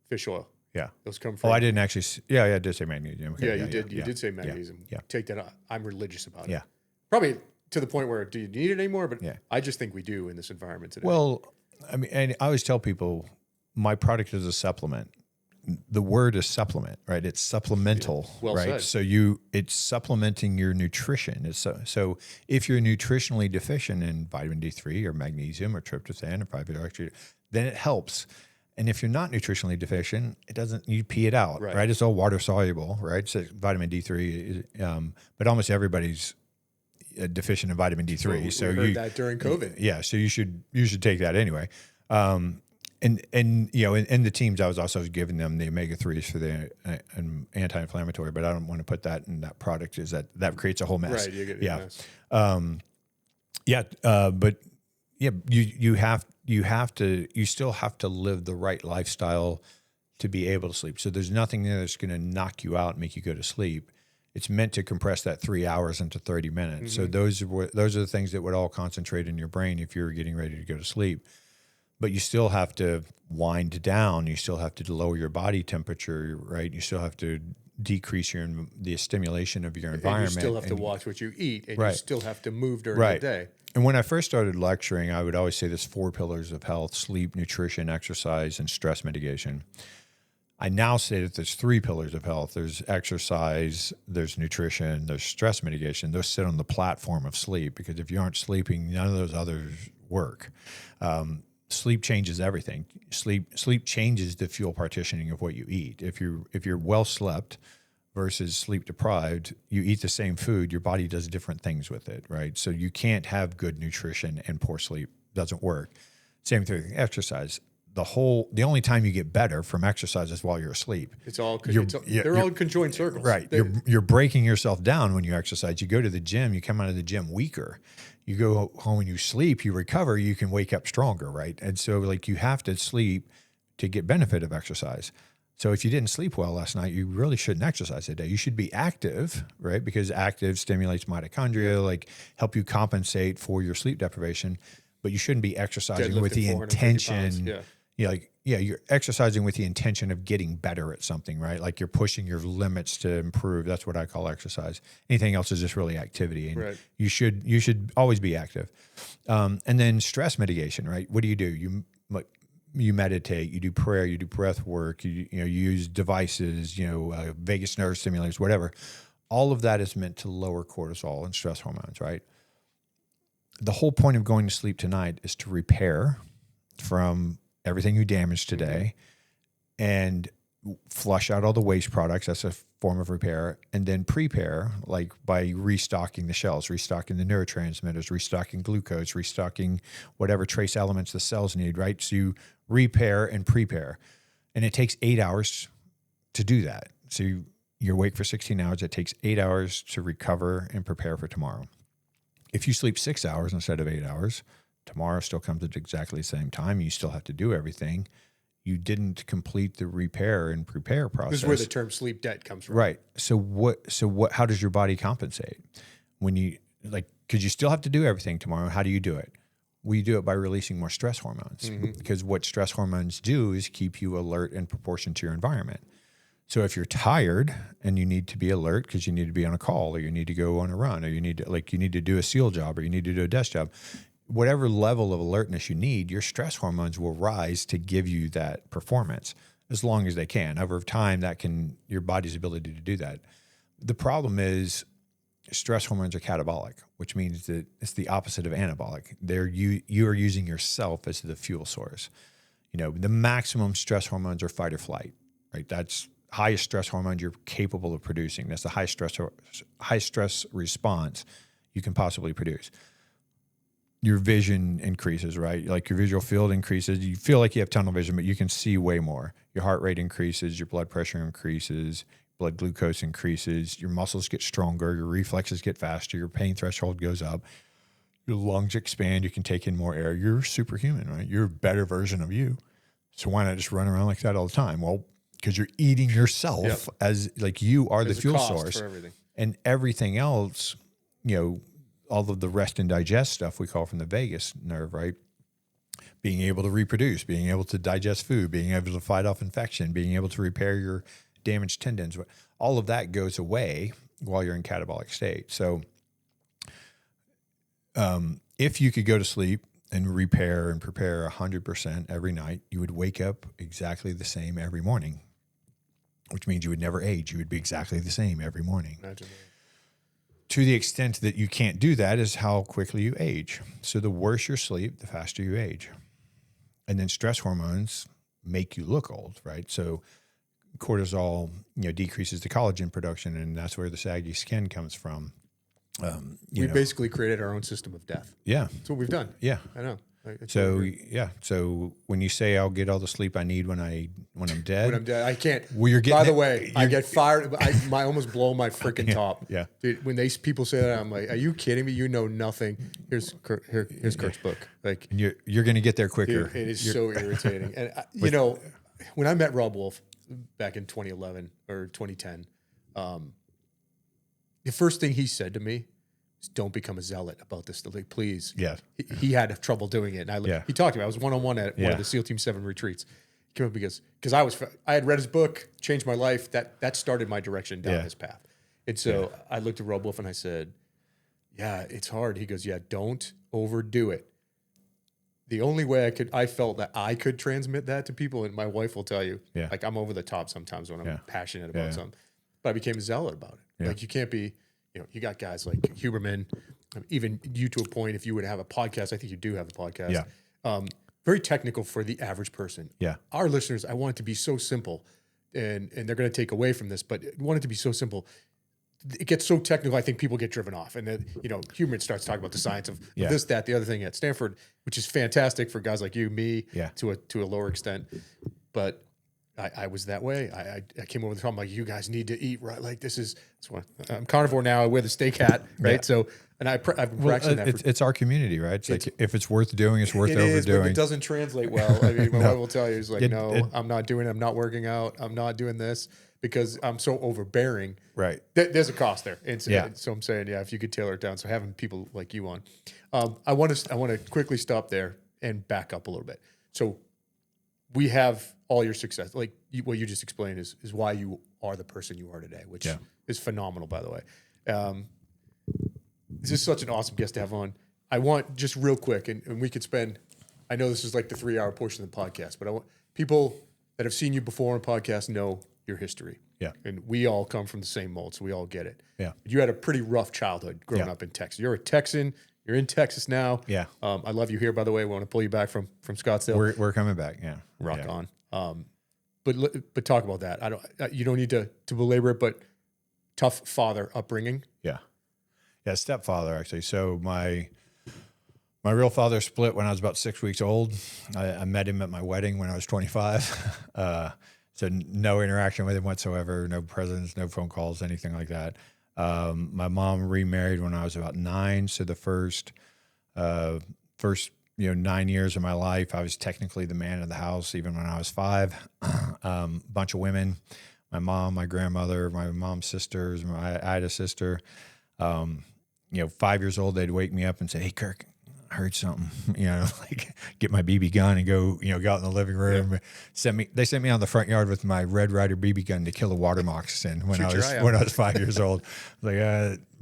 fish oil. Yeah. Those come from. Oh, I didn't actually. I did say magnesium. Okay. You did. You did say magnesium. Yeah. Take that. I'm religious about it. Yeah. Probably to the point where, do you need it anymore? But I just think we do in this environment today. Well, I mean, and I always tell people my product is a supplement. The word is supplement, right? It's supplemental, right? Said. So it's supplementing your nutrition. So if you're nutritionally deficient in vitamin D3 or magnesium or tryptophan or 5-hydroxy, then it helps. And if you're not nutritionally deficient, you pee it out, right? It's all water soluble, right? So vitamin D3, but almost everybody's deficient in vitamin D3. So we heard that during COVID. Yeah. So you should take that anyway. And in the teams, I was also giving them the omega-3s for the anti-inflammatory, but I don't want to put that in that product. That creates a whole mess. Right. You get mess. But you still have to live the right lifestyle to be able to sleep. So there's nothing there that's going to knock you out and make you go to sleep. It's meant to compress that 3 hours into 30 minutes. Mm-hmm. So those are the things that would all concentrate in your brain if you're getting ready to go to sleep. but you still have to wind down. You still have to lower your body temperature, right? You still have to decrease the stimulation of your environment. And you still have to watch what you eat, and Right. you still have to move during Right. the day. And when I first started lecturing, I would always say there's 4 pillars of health: sleep, nutrition, exercise, and stress mitigation. I now say that there's 3 pillars of health. There's exercise, there's nutrition, there's stress mitigation. Those sit on the platform of sleep, because if you aren't sleeping, none of those others work. Sleep changes everything. Sleep changes the fuel partitioning of what you eat. If you're well slept versus sleep deprived, you eat the same food, your body does different things with it, right? So you can't have good nutrition and poor sleep. Doesn't work. Same thing with exercise. The only time you get better from exercise is while you're asleep. They're all conjoined circles. Right. You're breaking yourself down when you exercise. You go to the gym, you come out of the gym weaker. You go home and you sleep, you recover, you can wake up stronger, right? And so like you have to sleep to get benefit of exercise. So if you didn't sleep well last night, you really shouldn't exercise today. You should be active, right? Because active stimulates mitochondria, like help you compensate for your sleep deprivation. But you shouldn't be exercising with the intention. You're exercising with the intention of getting better at something, right? Like you're pushing your limits to improve. That's what I call exercise. Anything else is just really activity, and right. you should always be active. And then stress mitigation, right? What do? You meditate, you do prayer, you do breath work, you use devices, vagus nerve stimulators, whatever. All of that is meant to lower cortisol and stress hormones, right? The whole point of going to sleep tonight is to repair from everything you damaged today and flush out all the waste products. That's a form of repair. And then prepare, like by restocking the shells, restocking the neurotransmitters, restocking glucose, restocking whatever trace elements the cells need, right? So you repair and prepare. And it takes 8 hours to do that. So you're awake for 16 hours. It takes 8 hours to recover and prepare for tomorrow. If you sleep 6 hours instead of 8 hours, tomorrow still comes at exactly the same time. You still have to do everything. You didn't complete the repair and prepare process. This is where the term sleep debt comes from. Right. So how does your body compensate? Because you still have to do everything tomorrow. How do you do it? Well, you do it by releasing more stress hormones, because what stress hormones do is keep you alert in proportion to your environment. So if you're tired and you need to be alert because you need to be on a call, or you need to go on a run, or you need to do a SEAL job, or you need to do a desk job, whatever level of alertness you need, your stress hormones will rise to give you that performance as long as they can. Over time, your body's ability to do that. The problem is stress hormones are catabolic, which means that it's the opposite of anabolic. You are using yourself as the fuel source. The maximum stress hormones are fight or flight, right? That's highest stress hormone you're capable of producing. That's the high stress response you can possibly produce. Your vision increases, right? Like your visual field increases. You feel like you have tunnel vision, but you can see way more. Your heart rate increases, your blood pressure increases, blood glucose increases, your muscles get stronger, your reflexes get faster, your pain threshold goes up, your lungs expand, you can take in more air. You're superhuman, right? You're a better version of you. So why not just run around like that all the time? Well, because you're eating yourself as like you are the fuel source. For everything. And everything else, all of the rest and digest stuff we call from the vagus nerve, right? Being able to reproduce, being able to digest food, being able to fight off infection, being able to repair your damaged tendons, all of that goes away while you're in catabolic state. So if you could go to sleep and repair and prepare 100% every night, you would wake up exactly the same every morning, which means you would never age. You would be exactly the same every morning. Imagine that. To the extent that you can't do that is how quickly you age. So the worse your sleep, the faster you age. And then stress hormones make you look old, right? So cortisol, decreases the collagen production, and that's where the saggy skin comes from. We basically created our own system of death. Yeah. That's what we've done. Yeah. I know. So when you say I'll get all the sleep I need when I'm dead, I can't. Well, you're getting. By the way, I get fired. I almost blow my freaking top. Yeah. Dude, when people say that, I'm like, "Are you kidding me? You know nothing." Here's Kirk's book. Like, and you're going to get there quicker. Dude, it is so irritating. And when I met Rob Wolf back in 2011 or 2010, the first thing he said to me don't become a zealot about this. Like, please. Yeah. He had trouble doing it. And he talked to me. I was one-on-one at one of the SEAL Team 7 retreats. He came up because I had read his book, changed my life. That started my direction down this path. And so I looked at Rob Wolf and I said, yeah, it's hard. He goes, yeah, don't overdo it. The only way I felt that I could transmit that to people, and my wife will tell you, like I'm over the top sometimes when I'm passionate about something, but I became a zealot about it. Yeah. Like you can't be, you got guys like Huberman, even you to a point, if you would have a podcast, I think you do have a podcast. Yeah. Very technical for the average person. Yeah. Our listeners, I want it to be so simple, and they're going to take away from this, but I want it to be so simple. It gets so technical, I think people get driven off. And then, Huberman starts talking about the science of this, that, the other thing at Stanford, which is fantastic for guys like you, me, to a lower extent. But I was that way. I came over the top. I'm like, you guys need to eat right. Like I'm carnivore now. I wear the steak hat, right? Yeah. So, and I've practiced that. It's our community, right? It's like if it's worth doing, it's worth overdoing. Is, but it doesn't translate well. I mean, my wife will tell you, it's like, I'm not doing it. I'm not working out. I'm not doing this because I'm so overbearing. Right. There's a cost there. So I'm saying, if you could tailor it down. So having people like you on, I want to quickly stop there and back up a little bit. So we have all your success, like what you just explained is why you are the person you are today, which is phenomenal, by the way. This is such an awesome guest to have on. I want just real quick, and we could spend, I know this is like the 3-hour portion of the podcast, but I want people that have seen you before on podcast know your history. Yeah. And we all come from the same mold, so we all get it. Yeah. But you had a pretty rough childhood growing up in Texas. You're a Texan. You're in Texas now. Yeah. I love you here, by the way. We want to pull you back from Scottsdale. We're coming back. Yeah. Rock on. But talk about that. You don't need to belabor it, but tough father upbringing. Yeah. Yeah. Stepfather, actually. So my real father split when I was about 6 weeks old. I met him at my wedding when I was 25. So no interaction with him whatsoever, no presents, no phone calls, anything like that. My mom remarried when I was about 9. So the first 9 years of my life, I was technically the man of the house, even when I was 5. Bunch of women, my mom, my grandmother, my mom's sisters, I had a sister. 5 years old, they'd wake me up and say, "Hey, Kirk, I heard something," like get my BB gun and go out in the living room. Yeah. They sent me on the front yard with my Red Ryder BB gun to kill a water moccasin when I was 5 years old. Like,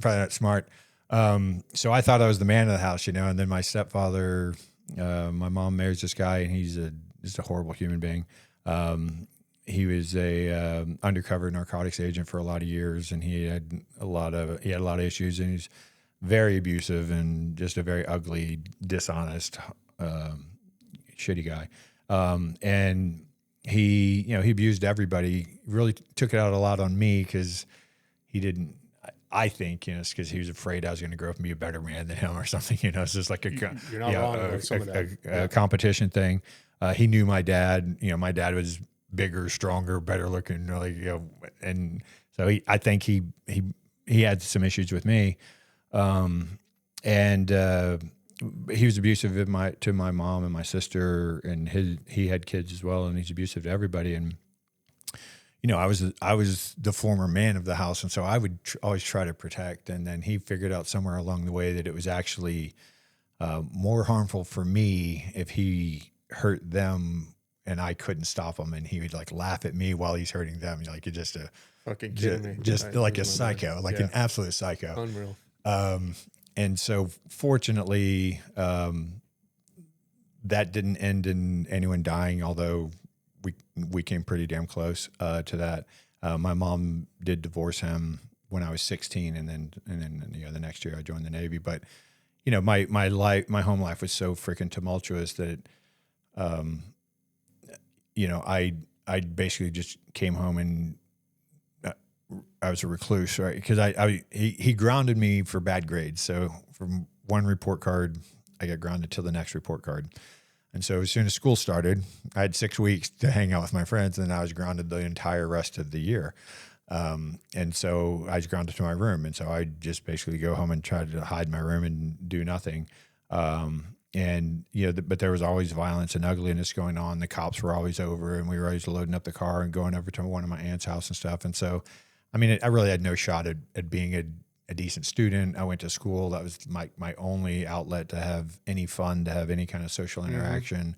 probably not smart. So I thought I was the man of the house, and then my stepfather, my mom marries this guy, and he's just a horrible human being. He was a undercover narcotics agent for a lot of years, and he had a lot of issues, and he's very abusive and just a very ugly, dishonest, shitty guy. And he abused everybody. Really took it out a lot on me because he didn't. I think it's because he was afraid I was going to grow up and be a better man than him or something. It's just like you're not wrong about some of that. A competition thing. He knew my dad. My dad was bigger, stronger, better looking. And so I think he had some issues with me. And he was abusive to my mom and my sister, and he had kids as well, and he's abusive to everybody. And I was the former man of the house, and so I would always try to protect. And then he figured out somewhere along the way that it was actually more harmful for me if he hurt them and I couldn't stop him, and he would like laugh at me while he's hurting them. Like, you're just a fucking kidding me. Just like a psycho, like an absolute psycho. Unreal. And so fortunately, that didn't end in anyone dying, although we came pretty damn close to that. My mom did divorce him when I was 16, and then the next year I joined the Navy. But my home life was so freaking tumultuous that I basically just came home and I was a recluse, right? Because he grounded me for bad grades. So from one report card, I got grounded till the next report card. And so as soon as school started, I had 6 weeks to hang out with my friends, and I was grounded the entire rest of the year. And so I was grounded to my room. And so I just basically go home and try to hide in my room and do nothing. But there was always violence and ugliness going on. The cops were always over, and we were always loading up the car and going over to one of my aunt's house and stuff. And so, I really had no shot at being a decent student. I went to school. That was my only outlet to have any fun, to have any kind of social interaction.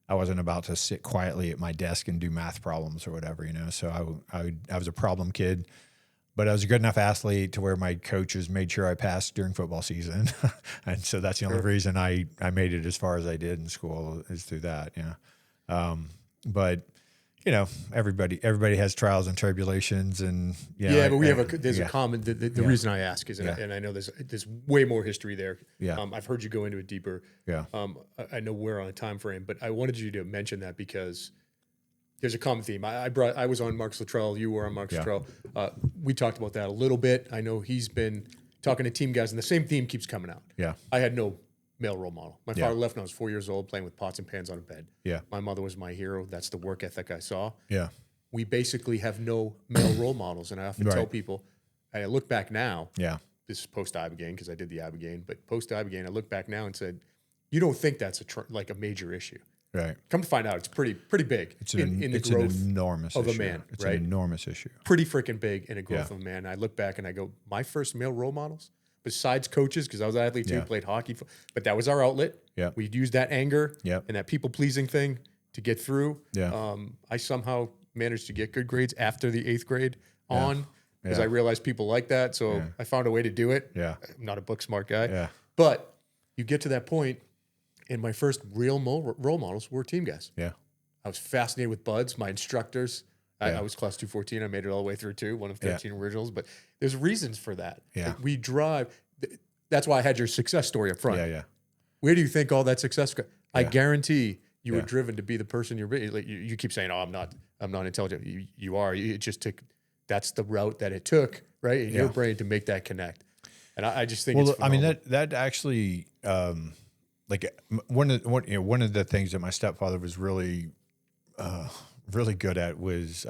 I wasn't about to sit quietly at my desk and do math problems or whatever, you know. So I was a problem kid, but I was a good enough athlete to where my coaches made sure I passed during football season. And so that's the only reason I made it as far as I did in school, is through that. Yeah. But you know, everybody has trials and tribulations, and but we have there's a common. The reason I ask is, and I know there's way more history there. Yeah. I've heard you go into it deeper. Yeah. I know we're on a time frame, but I wanted you to mention that because there's a common theme. I was on Marcus Luttrell. You were on Marcus Luttrell. We talked about that a little bit. I know he's been talking to team guys, and the same theme keeps coming out. Yeah. I had no male role model. My father left when I was 4 years old, playing with pots and pans on a bed. Yeah. My mother was my hero. That's the work ethic I saw. Yeah. We basically have no male role models. And I often tell people, I look back now, this is post Ibogaine because I did the Ibogaine, but post Ibogaine, I look back now and said, you don't think that's like a major issue. Right. Come to find out, it's pretty big in the growth an enormous of issue. a man. It's right? an enormous issue. Pretty freaking big in the growth of a man. I look back and I go, my first male role models, besides coaches, because I was an athlete too, played hockey, but that was our outlet. Yeah. We'd use that anger and that people-pleasing thing to get through. Yeah. I somehow managed to get good grades after the 8th grade because I realized people like that. So I found a way to do it. Yeah. I'm not a book smart guy. Yeah. But you get to that point, and my first real role models were team guys. Yeah. I was fascinated with buds, my instructors. I was class 214. I made it all the way through too, one of 13 originals. But there's reasons for that. Yeah. Like we drive. That's why I had your success story up front. Yeah, yeah. Where do you think all that success? I guarantee you were driven to be the person you're. Like you keep saying, "Oh, I'm not intelligent." You are. It just took. That's the route that it took, right, in your brain to make that connect. And I just think. Well, it's phenomenal. I mean that actually, like one of the things that my stepfather was really good at was.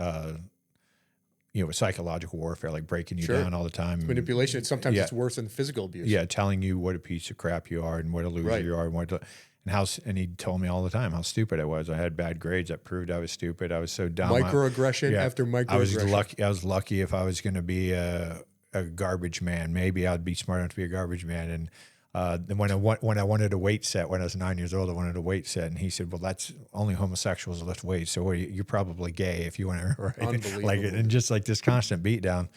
Psychological warfare, like breaking you down all the time. It's manipulation. Sometimes it's worse than physical abuse. Yeah, telling you what a piece of crap you are and what a loser you are, and he told me all the time how stupid I was. I had bad grades that proved I was stupid. I was so dumb. Microaggression after microaggression. I was lucky if I was going to be a garbage man. Maybe I'd be smart enough to be a garbage man. And then when I wanted a weight set, when I was 9 years old, I wanted a weight set, and he said, "Well, that's only homosexuals lift weights. So you're probably gay if you want to." Right? Unbelievable. And just like this constant beat down.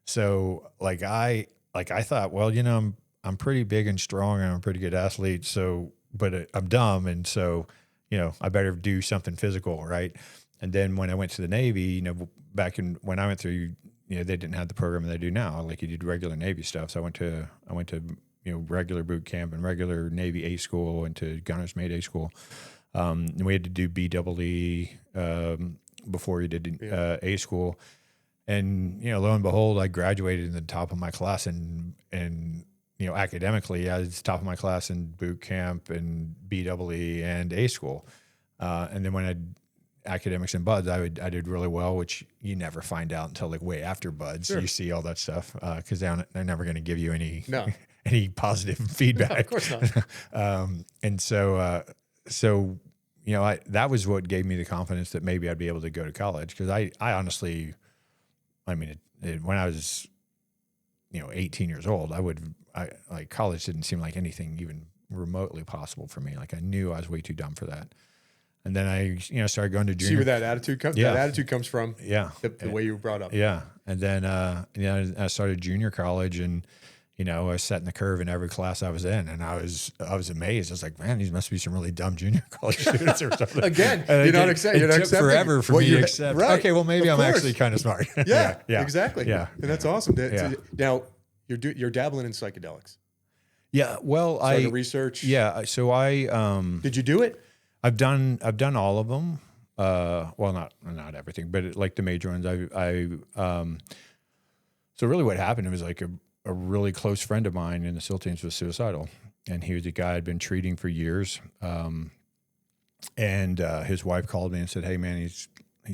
So I thought, well, I'm pretty big and strong, and I'm a pretty good athlete. So, but I'm dumb, and so I better do something physical, right? And then when I went to the Navy, back when I went through, they didn't have the program they do now. Like you did regular Navy stuff. So I went to regular boot camp and regular Navy A school, and to Gunner's Mate A school. And we had to do BEE before we did A school. And, lo and behold, I graduated in the top of my class, and academically, I was top of my class in boot camp and BEE and A school. And then when I did academics and buds, I did really well, which you never find out until like way after buds. Sure. You see all that stuff because they're never going to give you any any positive feedback. No, of course not. And so that was what gave me the confidence that maybe I'd be able to go to college, because I honestly, when I was 18 years old, college didn't seem like anything even remotely possible for me. Like I knew I was way too dumb for that. And then I, started going to junior. See where that attitude comes? Yeah. That attitude comes from the way you were brought up. Yeah. And then, I started junior college, and, I was setting the curve in every class I was in, and I was amazed. I was like, man, these must be some really dumb junior college students or something. Again, you're not accepting. It took forever for me to accept. Right. Okay, well, maybe I'm actually kind of smart. Yeah, exactly. Yeah. And that's awesome. Now, you're dabbling in psychedelics. Yeah. Well, Started research. Yeah. So Did you do it? I've done all of them. Well, not everything, but like the major ones. So really what happened was like a really close friend of mine in the SEAL teams was suicidal, and he was a guy I'd been treating for years. And his wife called me and said, "Hey man, he's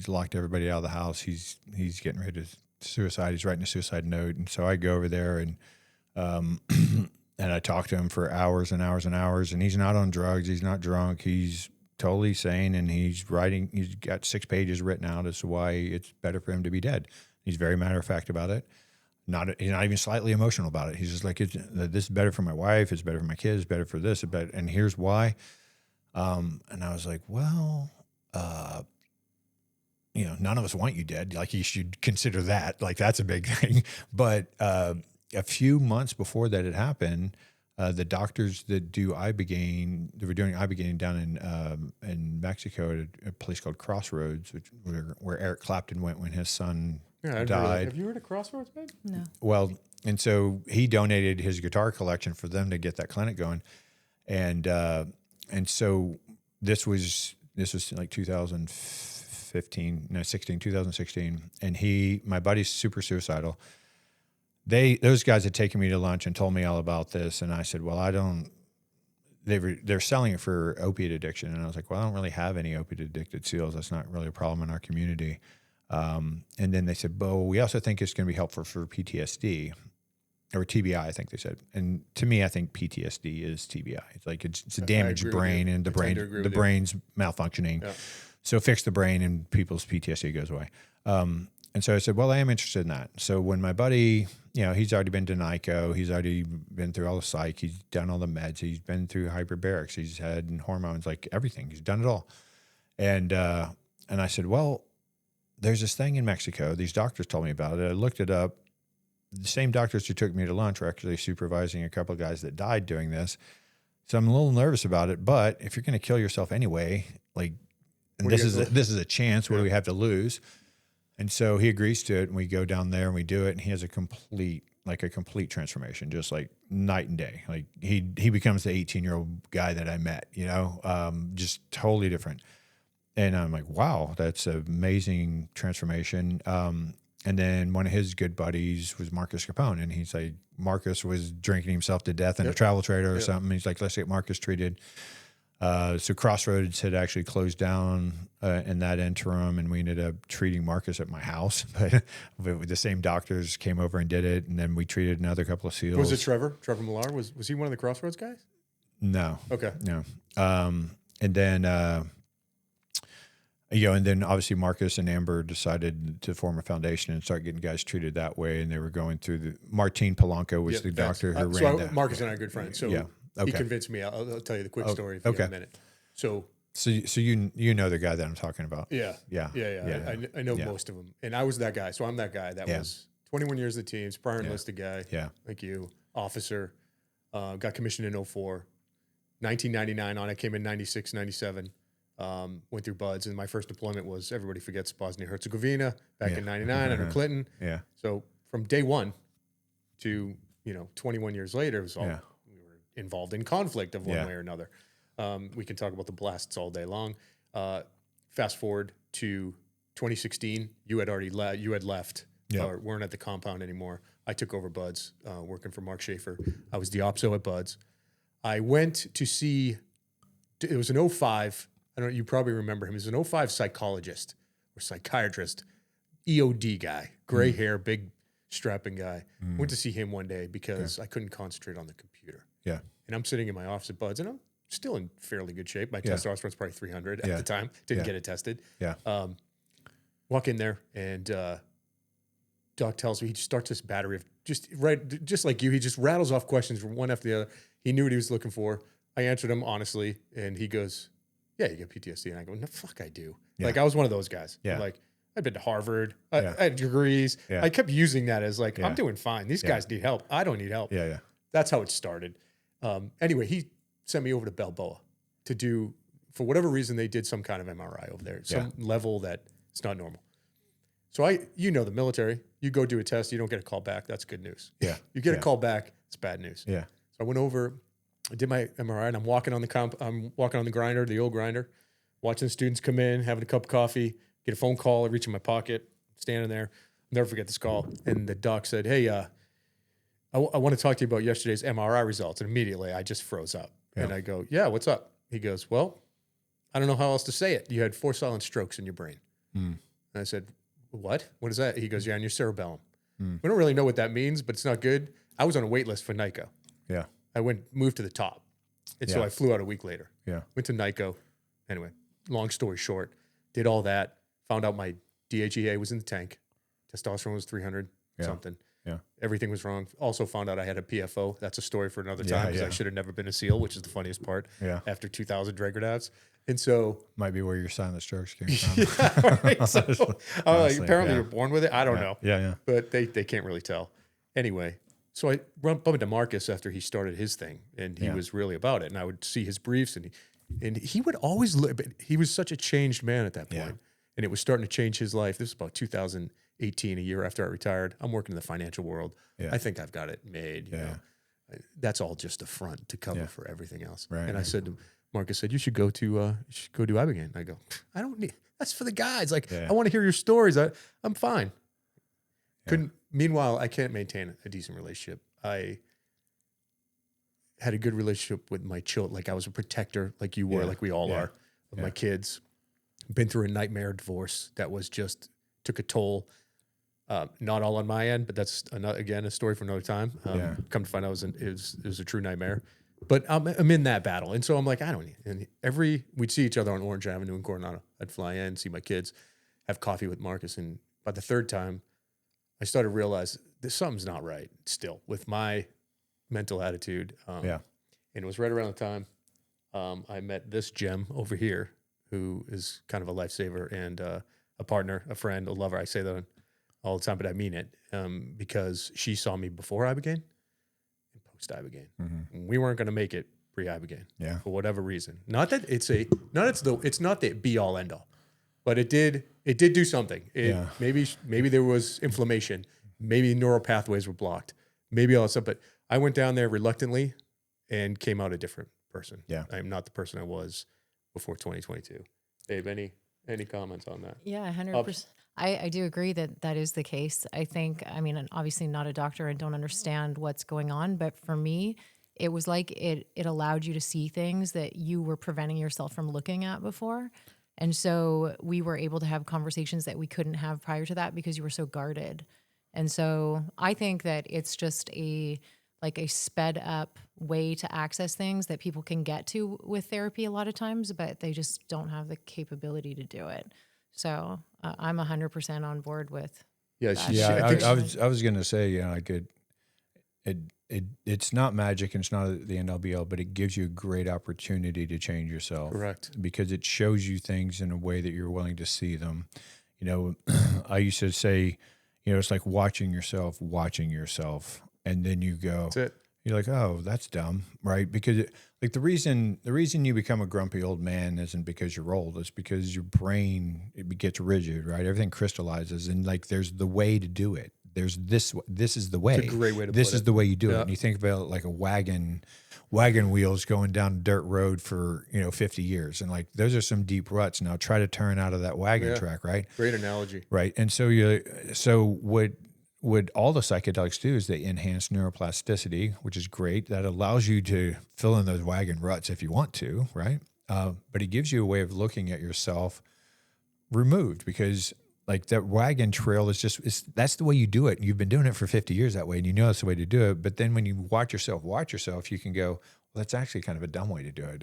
locked everybody out of the house. He's getting ready to suicide. He's writing a suicide note." And so I go over there and and I talk to him for hours and hours and hours, and he's not on drugs. He's not drunk. He's totally sane, and he's got 6 pages written out as to why it's better for him to be dead. He's very matter of fact about it. He's not even slightly emotional about it. He's just like, this is better for my wife. It's better for my kids. It's better for this. And here's why. And I was like, well, none of us want you dead. Like, you should consider that. Like, that's a big thing. But a few months before that had happened, the doctors that do Ibogaine, they were doing Ibogaine down in Mexico at a place called Crossroads, where Eric Clapton went when his son died. Have you heard of Crossroads, babe? No. Well, and so he donated his guitar collection for them to get that clinic going, and so this was like 2016, and my buddy's super suicidal. Those guys had taken me to lunch and told me all about this, and I said, well, they're selling it for opiate addiction, and I was like, well, I don't really have any opiate addicted SEALs. That's not really a problem in our community. And then they said, well, we also think it's going to be helpful for PTSD or TBI, I think they said. And to me, I think PTSD is TBI. It's like it's a damaged brain, and the brain's malfunctioning. Yeah. So fix the brain and people's PTSD goes away. And so I said, well, I am interested in that. So when my buddy, he's already been to NICO, he's already been through all the psych, he's done all the meds, he's been through hyperbarics, he's had hormones, like everything, he's done it all. And I said, well, there's this thing in Mexico. These doctors told me about it. I looked it up. The same doctors who took me to lunch were actually supervising a couple of guys that died doing this. So I'm a little nervous about it. But if you're going to kill yourself anyway, this is a chance. What do we have to lose? And so he agrees to it, and we go down there and we do it. And he has a complete transformation, just like night and day. Like he becomes the 18-year-old guy that I met. Just totally different. And I'm like, wow, that's an amazing transformation. And then one of his good buddies was Marcus Capone. And he's like, Marcus was drinking himself to death in a travel trailer or something. He's like, let's get Marcus treated. So Crossroads had actually closed down in that interim, and we ended up treating Marcus at my house. But the same doctors came over and did it. And then we treated another couple of SEALs. Was it Trevor Millar? Was he one of the Crossroads guys? No. Okay. No. And then... and then obviously Marcus and Amber decided to form a foundation and start getting guys treated that way. And they were going through Martine Polanco was the doctor who ran that. Marcus and I are good friends. So he convinced me. I'll tell you the quick story if you have a minute. So you know the guy that I'm talking about. Yeah. I know most of them. And I was that guy. So I'm that guy that was 21 years of the teams, prior enlisted guy. Yeah. Like you, officer, got commissioned in 2004. 1999 on, I came in 96, 97. Went through BUDS, and my first deployment was, everybody forgets, Bosnia-Herzegovina back in 99 under Clinton. Yeah. So from day one to, 21 years later, it was all, we were involved in conflict of one way or another. We can talk about the blasts all day long. Fast forward to 2016, you had left or weren't at the compound anymore. I took over BUDS, working for Mark Schaefer. I was the OPSO at BUDS. I went to see, it was an 2005, you probably remember him. He was an 2005 psychologist or psychiatrist, EOD guy, gray hair, big strapping guy. Went to see him one day because I couldn't concentrate on the computer. Yeah. And I'm sitting in my office at BUDS, and I'm still in fairly good shape. My testosterone's probably 300 at the time. Didn't get it tested. Yeah. Walk in there, and Doc tells me, he just starts this battery of just like you. He just rattles off questions from one after the other. He knew what he was looking for. I answered him honestly, and he goes, yeah, you get PTSD. And I go, no, fuck, I do. Yeah. Like, I was one of those guys. Yeah. Like, I'd been to Harvard. I had degrees. Yeah. I kept using that as like, I'm doing fine. These guys need help. I don't need help. Yeah, yeah. That's how it started. Anyway, he sent me over to Balboa to do, for whatever reason, they did some kind of MRI over there, some level that it's not normal. So the military, you go do a test, you don't get a call back. That's good news. Yeah. You get a call back, it's bad news. Yeah. So I went over, I did my MRI, and I'm walking on the grinder, the old grinder, watching students come in, having a cup of coffee, get a phone call, I reach in my pocket, standing there. I'll never forget this call. And the doc said, hey, I want to talk to you about yesterday's MRI results. And immediately I just froze up. Yeah. And I go, yeah, what's up? He goes, well, I don't know how else to say it. You had 4 silent strokes in your brain. And I said, what? What is that? He goes, yeah, in your cerebellum. We don't really know what that means, but it's not good. I was on a wait list for NICO. Yeah. I moved to the top. And so I flew out a week later. Yeah. Went to NICO. Anyway, long story short, did all that, found out my DHEA was in the tank. Testosterone was 300 something. Yeah. Everything was wrong. Also found out I had a PFO. That's a story for another Yeah, time because yeah. I should have never been a SEAL, which is the funniest part. Yeah. After 2,000 Dragonauts. And so Might be where your silent strokes came from. yeah, right. So, I'm like, apparently yeah. you're born with it. I don't know. Yeah, yeah. But they can't really tell. Anyway, so I bumped into Marcus after he started his thing, and he was really about it. And I would see his briefs, and he would always look. But he was such a changed man at that point, and it was starting to change his life. This was about 2018, a year after I retired. I'm working in the financial world. Yeah. I think I've got it made. You know, that's all just a front to cover for everything else. Right, and I said to Marcus, said you should go to Ibogaine. I go, I don't need. That's for the guys. Like I want to hear your stories. I'm fine. Couldn't. Meanwhile, I can't maintain a decent relationship. I had a good relationship with my children. Like I was a protector, like you were, like we all are, of my kids. Been through a nightmare divorce that was just took a toll. Not all on my end, but that's again a story for another time. Come to find out, it was a true nightmare. But I'm in that battle, and so I'm like, I don't need. And we'd see each other on Orange Avenue in Coronado. I'd fly in, see my kids, have coffee with Marcus, and by the third time, I started to realize that something's not right still with my mental attitude. And it was right around the time I met this gem over here, who is kind of a lifesaver and a partner, a friend, a lover. I say that all the time, but I mean it because she saw me before Ibogaine and post Ibogaine. Mm-hmm. We weren't going to make it pre Ibogaine for whatever reason. Not that it's not the be all end all, but it did do something. Maybe there was inflammation, maybe neural pathways were blocked, maybe all that stuff. But I went down there reluctantly and came out a different person. Yeah, I'm not the person I was before 2022. Dave, any comments on that? Yeah, 100%. I do agree that is the case. I think, I mean, I'm obviously not a doctor and don't understand what's going on, but for me, it was like it allowed you to see things that you were preventing yourself from looking at before. And so we were able to have conversations that we couldn't have prior to that because you were so guarded. And so I think that it's just a sped up way to access things that people can get to with therapy a lot of times, but they just don't have the capability to do it. So I'm 100% on board with. Yes, I was going to say, it's not magic and it's not the end all be all, but it gives you a great opportunity to change yourself. Correct. Because it shows you things in a way that you're willing to see them. You know, I used to say, it's like watching yourself, and then you go, that's it. You're like, oh, that's dumb, right? Because the reason you become a grumpy old man isn't because you're old. It's because your brain, it gets rigid, right? Everything crystallizes, and there's the way to do it. There's this is the way. It's a great way to This put is it. the way you do it. And you think about it like a wagon wheels going down a dirt road for 50 years, and those are some deep ruts. Now try to turn out of that wagon track, right? Great analogy, right? And so what all the psychedelics do is they enhance neuroplasticity, which is great. That allows you to fill in those wagon ruts if you want to, right? But it gives you a way of looking at yourself removed, because that wagon trail that's the way you do it. You've been doing it for 50 years that way, and that's the way to do it. But then when you watch yourself, you can go, well, that's actually kind of a dumb way to do it.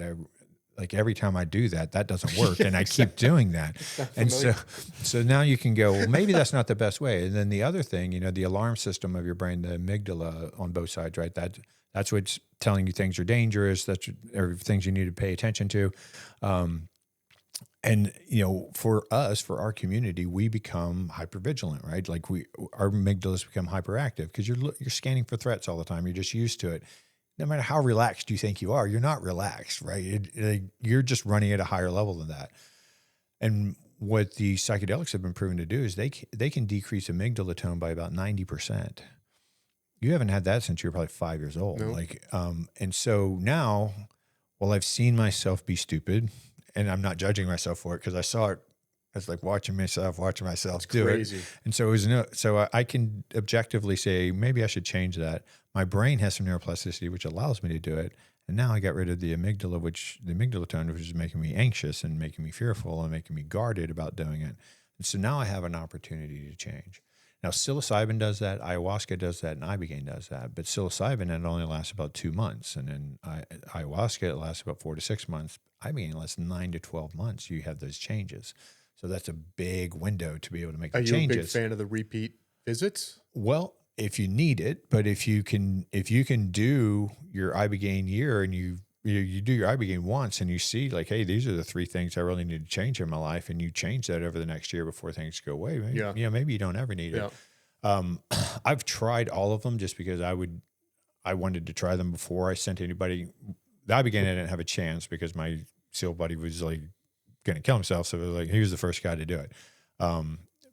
Every time I do that doesn't work, and I keep doing that. And so now you can go, well, maybe that's not the best way. And then the other thing, the alarm system of your brain, the amygdala on both sides, right? That's what's telling you things are dangerous, or things you need to pay attention to. And for us, for our community, we become hypervigilant, right? Our amygdalas become hyperactive because you're scanning for threats all the time. You're just used to it. No matter how relaxed you think you are, you're not relaxed, right? You're just running at a higher level than that. And what the psychedelics have been proven to do is they can decrease amygdala tone by about 90%. You haven't had that since you were probably 5 years old. No. And so now, I've seen myself be stupid, and I'm not judging myself for it because I saw it. It's like watching myself do crazy. It. And so so I can objectively say, maybe I should change that. My brain has some neuroplasticity, which allows me to do it. And now I got rid of the amygdala tone, which is making me anxious and making me fearful and making me guarded about doing it. And so now I have an opportunity to change. Now, psilocybin does that, ayahuasca does that, and Ibogaine does that. But psilocybin, it only lasts about 2 months. And then ayahuasca, it lasts about 4 to 6 months. Ibogaine lasts 9 to 12 months. You have those changes. So that's a big window to be able to make the changes. Are you a big fan of the repeat visits? Well, if you need it, but if you can do your Ibogaine year and you do your Ibogaine once and you see like, hey, these are the 3 things I really need to change in my life, and you change that over the next year before things go away. Maybe, maybe you don't ever need it. I've tried all of them just because I wanted to try them before I sent anybody. The Ibogaine, I didn't have a chance because my SEAL buddy was like going to kill himself. So it was like, he was the first guy to do it.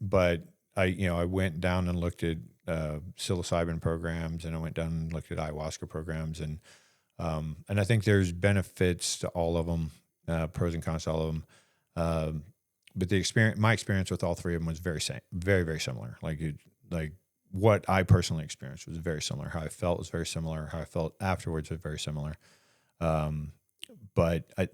But I went down and looked at psilocybin programs, and I went down and looked at ayahuasca programs, and I think there's benefits to all of them, pros and cons to all of them. But my experience with all 3 of them was very very similar. Like what I personally experienced was very similar. How I felt was very similar. How I felt afterwards was very similar. But I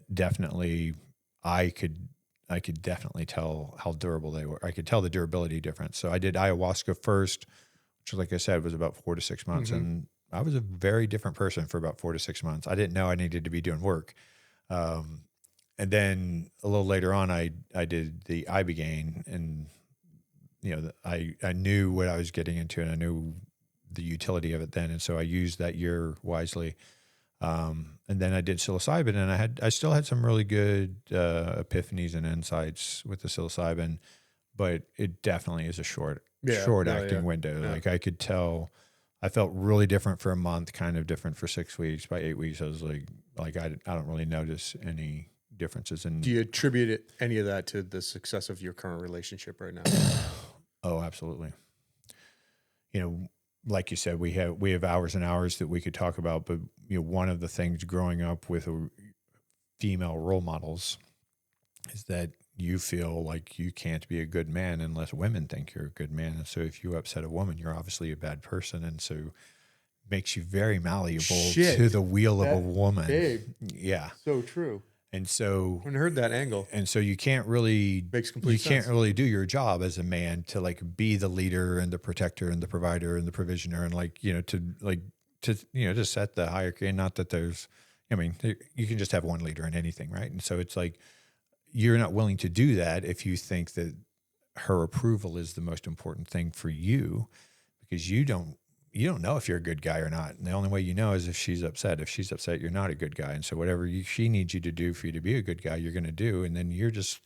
could definitely tell how durable they were. I could tell the durability difference. So I did ayahuasca first, which, like I said, was about 4 to 6 months. And I was a very different person for about 4 to 6 months. I didn't know I needed to be doing work. And then a little later on, I did the Ibogaine, and, I knew what I was getting into, and I knew the utility of it then. And so I used that year wisely. And then I did psilocybin, and I still had some really good epiphanies and insights with the psilocybin, but it definitely is a short acting window. Yeah. Like I could tell, I felt really different for a month, kind of different for 6 weeks. By 8 weeks, I was like I don't really notice any differences. Do you attribute any of that to the success of your current relationship right now? Oh, absolutely. Like you said, we have hours and hours that we could talk about, but one of the things growing up with female role models is that you feel like you can't be a good man unless women think you're a good man. And so if you upset a woman, you're obviously a bad person. And so it makes you very malleable to the wheel of a woman. Babe. Yeah. So true. And so I heard that angle. And so you can't really can't really do your job as a man to like be the leader and the protector and the provider and the provisioner and to set the hierarchy. And not that you can just have one leader in anything, right? And so it's like you're not willing to do that if you think that her approval is the most important thing for you, because you don't know if you're a good guy or not. And the only way you know is if she's upset. If she's upset, you're not a good guy. And so whatever she needs you to do for you to be a good guy, you're going to do. And then you're just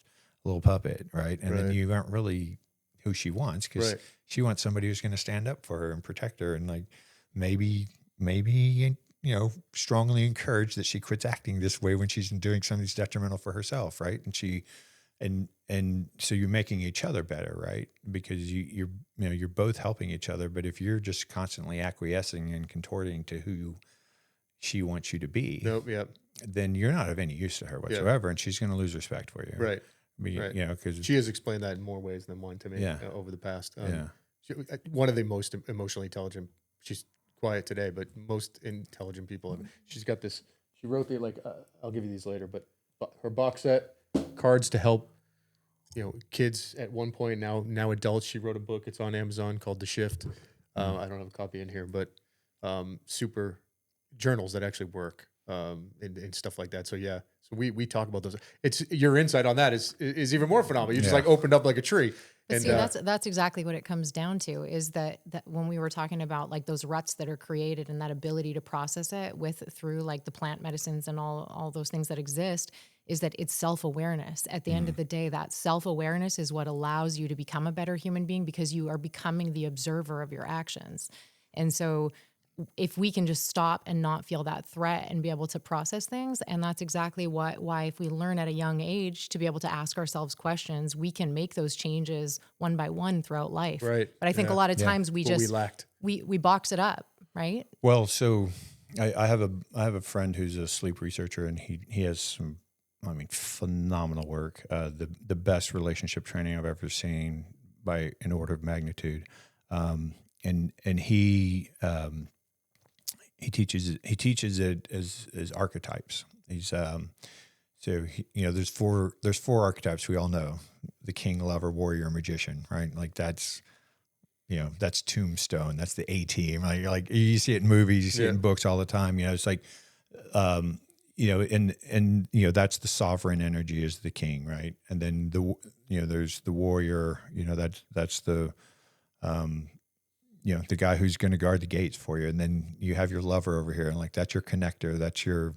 a little puppet, right? And then you aren't really who she wants, because she wants somebody who's going to stand up for her and protect her. And like maybe, strongly encourage that she quits acting this way when she's doing something that's detrimental for herself, right? And so you're making each other better, right? Because you're both helping each other. But if you're just constantly acquiescing and contorting to who she wants you to be, then you're not of any use to her whatsoever, and she's going to lose respect for you, right? Because she has explained that in more ways than one to me over the past. One of the most emotionally intelligent. She's quiet today, but most intelligent people. She's got this. She wrote I'll give you these later, but her box set. Cards to help, kids at one point, now adults. She wrote a book. It's on Amazon called The Shift. I don't have a copy in here, but super journals that actually work and stuff like that. So we talk about those. It's your insight on that is even more phenomenal. You just opened up like a tree. But see, that's exactly what it comes down to, is that when we were talking about like those ruts that are created and that ability to process it through like the plant medicines and all those things that exist, is that it's self-awareness. At the end of the day, that self-awareness is what allows you to become a better human being, because you are becoming the observer of your actions. And so if we can just stop and not feel that threat and be able to process things, and that's exactly why if we learn at a young age to be able to ask ourselves questions, we can make those changes one by one throughout life. Right. But I think a lot of times we lacked. We box it up, right? Well, so I have a friend who's a sleep researcher, and he has some, phenomenal work. The best relationship training I've ever seen by an order of magnitude. And he teaches it as archetypes. He's there's four archetypes we all know: the king, lover, warrior, magician, right? Like that's Tombstone. That's the A-team. Like you see it in movies, you see it in books all the time. It's like, that's the sovereign energy is the king, right? And then there's the warrior. That's the the guy who's going to guard the gates for you. And then you have your lover over here, and like, that's your connector. That's your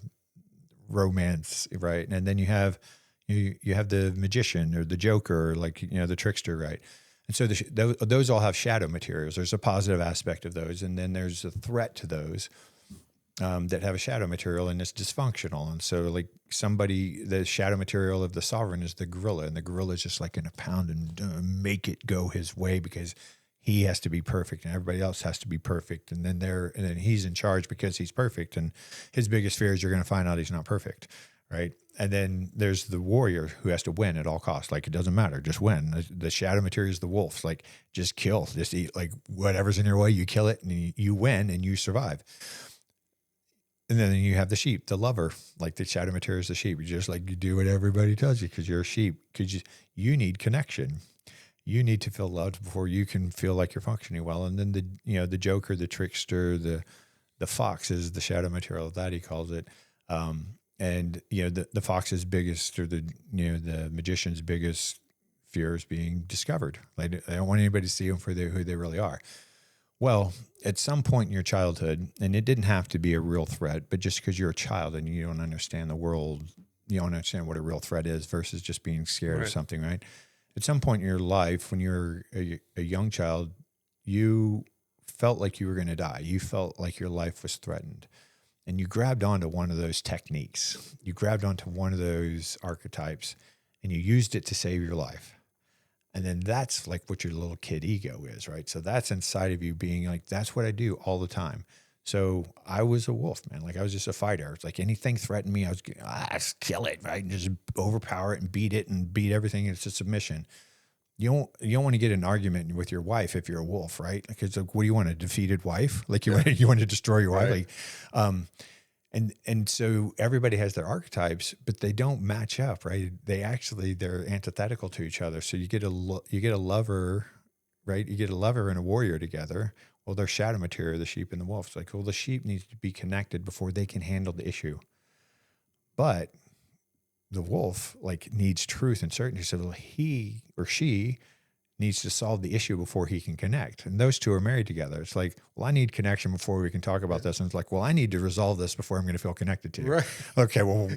romance. Right. And then you have the magician or the joker, or like, the trickster. Right. And so those all have shadow materials. There's a positive aspect of those. And then there's a threat to those that have a shadow material, and it's dysfunctional. And so like the shadow material of the sovereign is the gorilla, and the gorilla is just like going to pound and make it go his way because he has to be perfect and everybody else has to be perfect. And then he's in charge because he's perfect. And his biggest fear is you're going to find out he's not perfect. Right. And then there's the warrior who has to win at all costs. Like, it doesn't matter, just win. The shadow material is the wolf. Like, just kill, just eat, like whatever's in your way, you kill it and you win and you survive. And then you have the sheep, the lover, like the shadow material is the sheep. You just like, you do what everybody tells you because you're a sheep, because you need connection. You need to feel loved before you can feel like you're functioning well. And then the joker, the trickster, the fox is the shadow material, that he calls it. And the fox's biggest, or the magician's biggest fear is being discovered. Like, they don't want anybody to see them for who they really are. Well, at some point in your childhood, and it didn't have to be a real threat, but just because you're a child and you don't understand the world, you don't understand what a real threat is versus just being scared of something, right? At some point in your life, when you're a young child, you felt like you were going to die. You felt like your life was threatened. And you grabbed onto one of those techniques. You grabbed onto one of those archetypes, and you used it to save your life. And then that's like what your little kid ego is, right? So that's inside of you being like, that's what I do all the time. So I was a wolf, man. Like, I was just a fighter. It's like anything threatened me, I was just kill it, right? And just overpower it and beat everything into submission. You don't want to get in an argument with your wife if you're a wolf, right? Because like, what do you want, a defeated wife? Like, you want to destroy your wife? Right. Like, and so everybody has their archetypes, but they don't match up, right? They're antithetical to each other. So you get a lover, right? You get a lover and a warrior together. Well, their shadow material, the sheep and the wolf. It's like, well, the sheep needs to be connected before they can handle the issue. But the wolf like needs truth and certainty. So he or she needs to solve the issue before he can connect. And those two are married together. It's like, well, I need connection before we can talk about this. And it's like, well, I need to resolve this before I'm going to feel connected to you. Right. Okay. Well,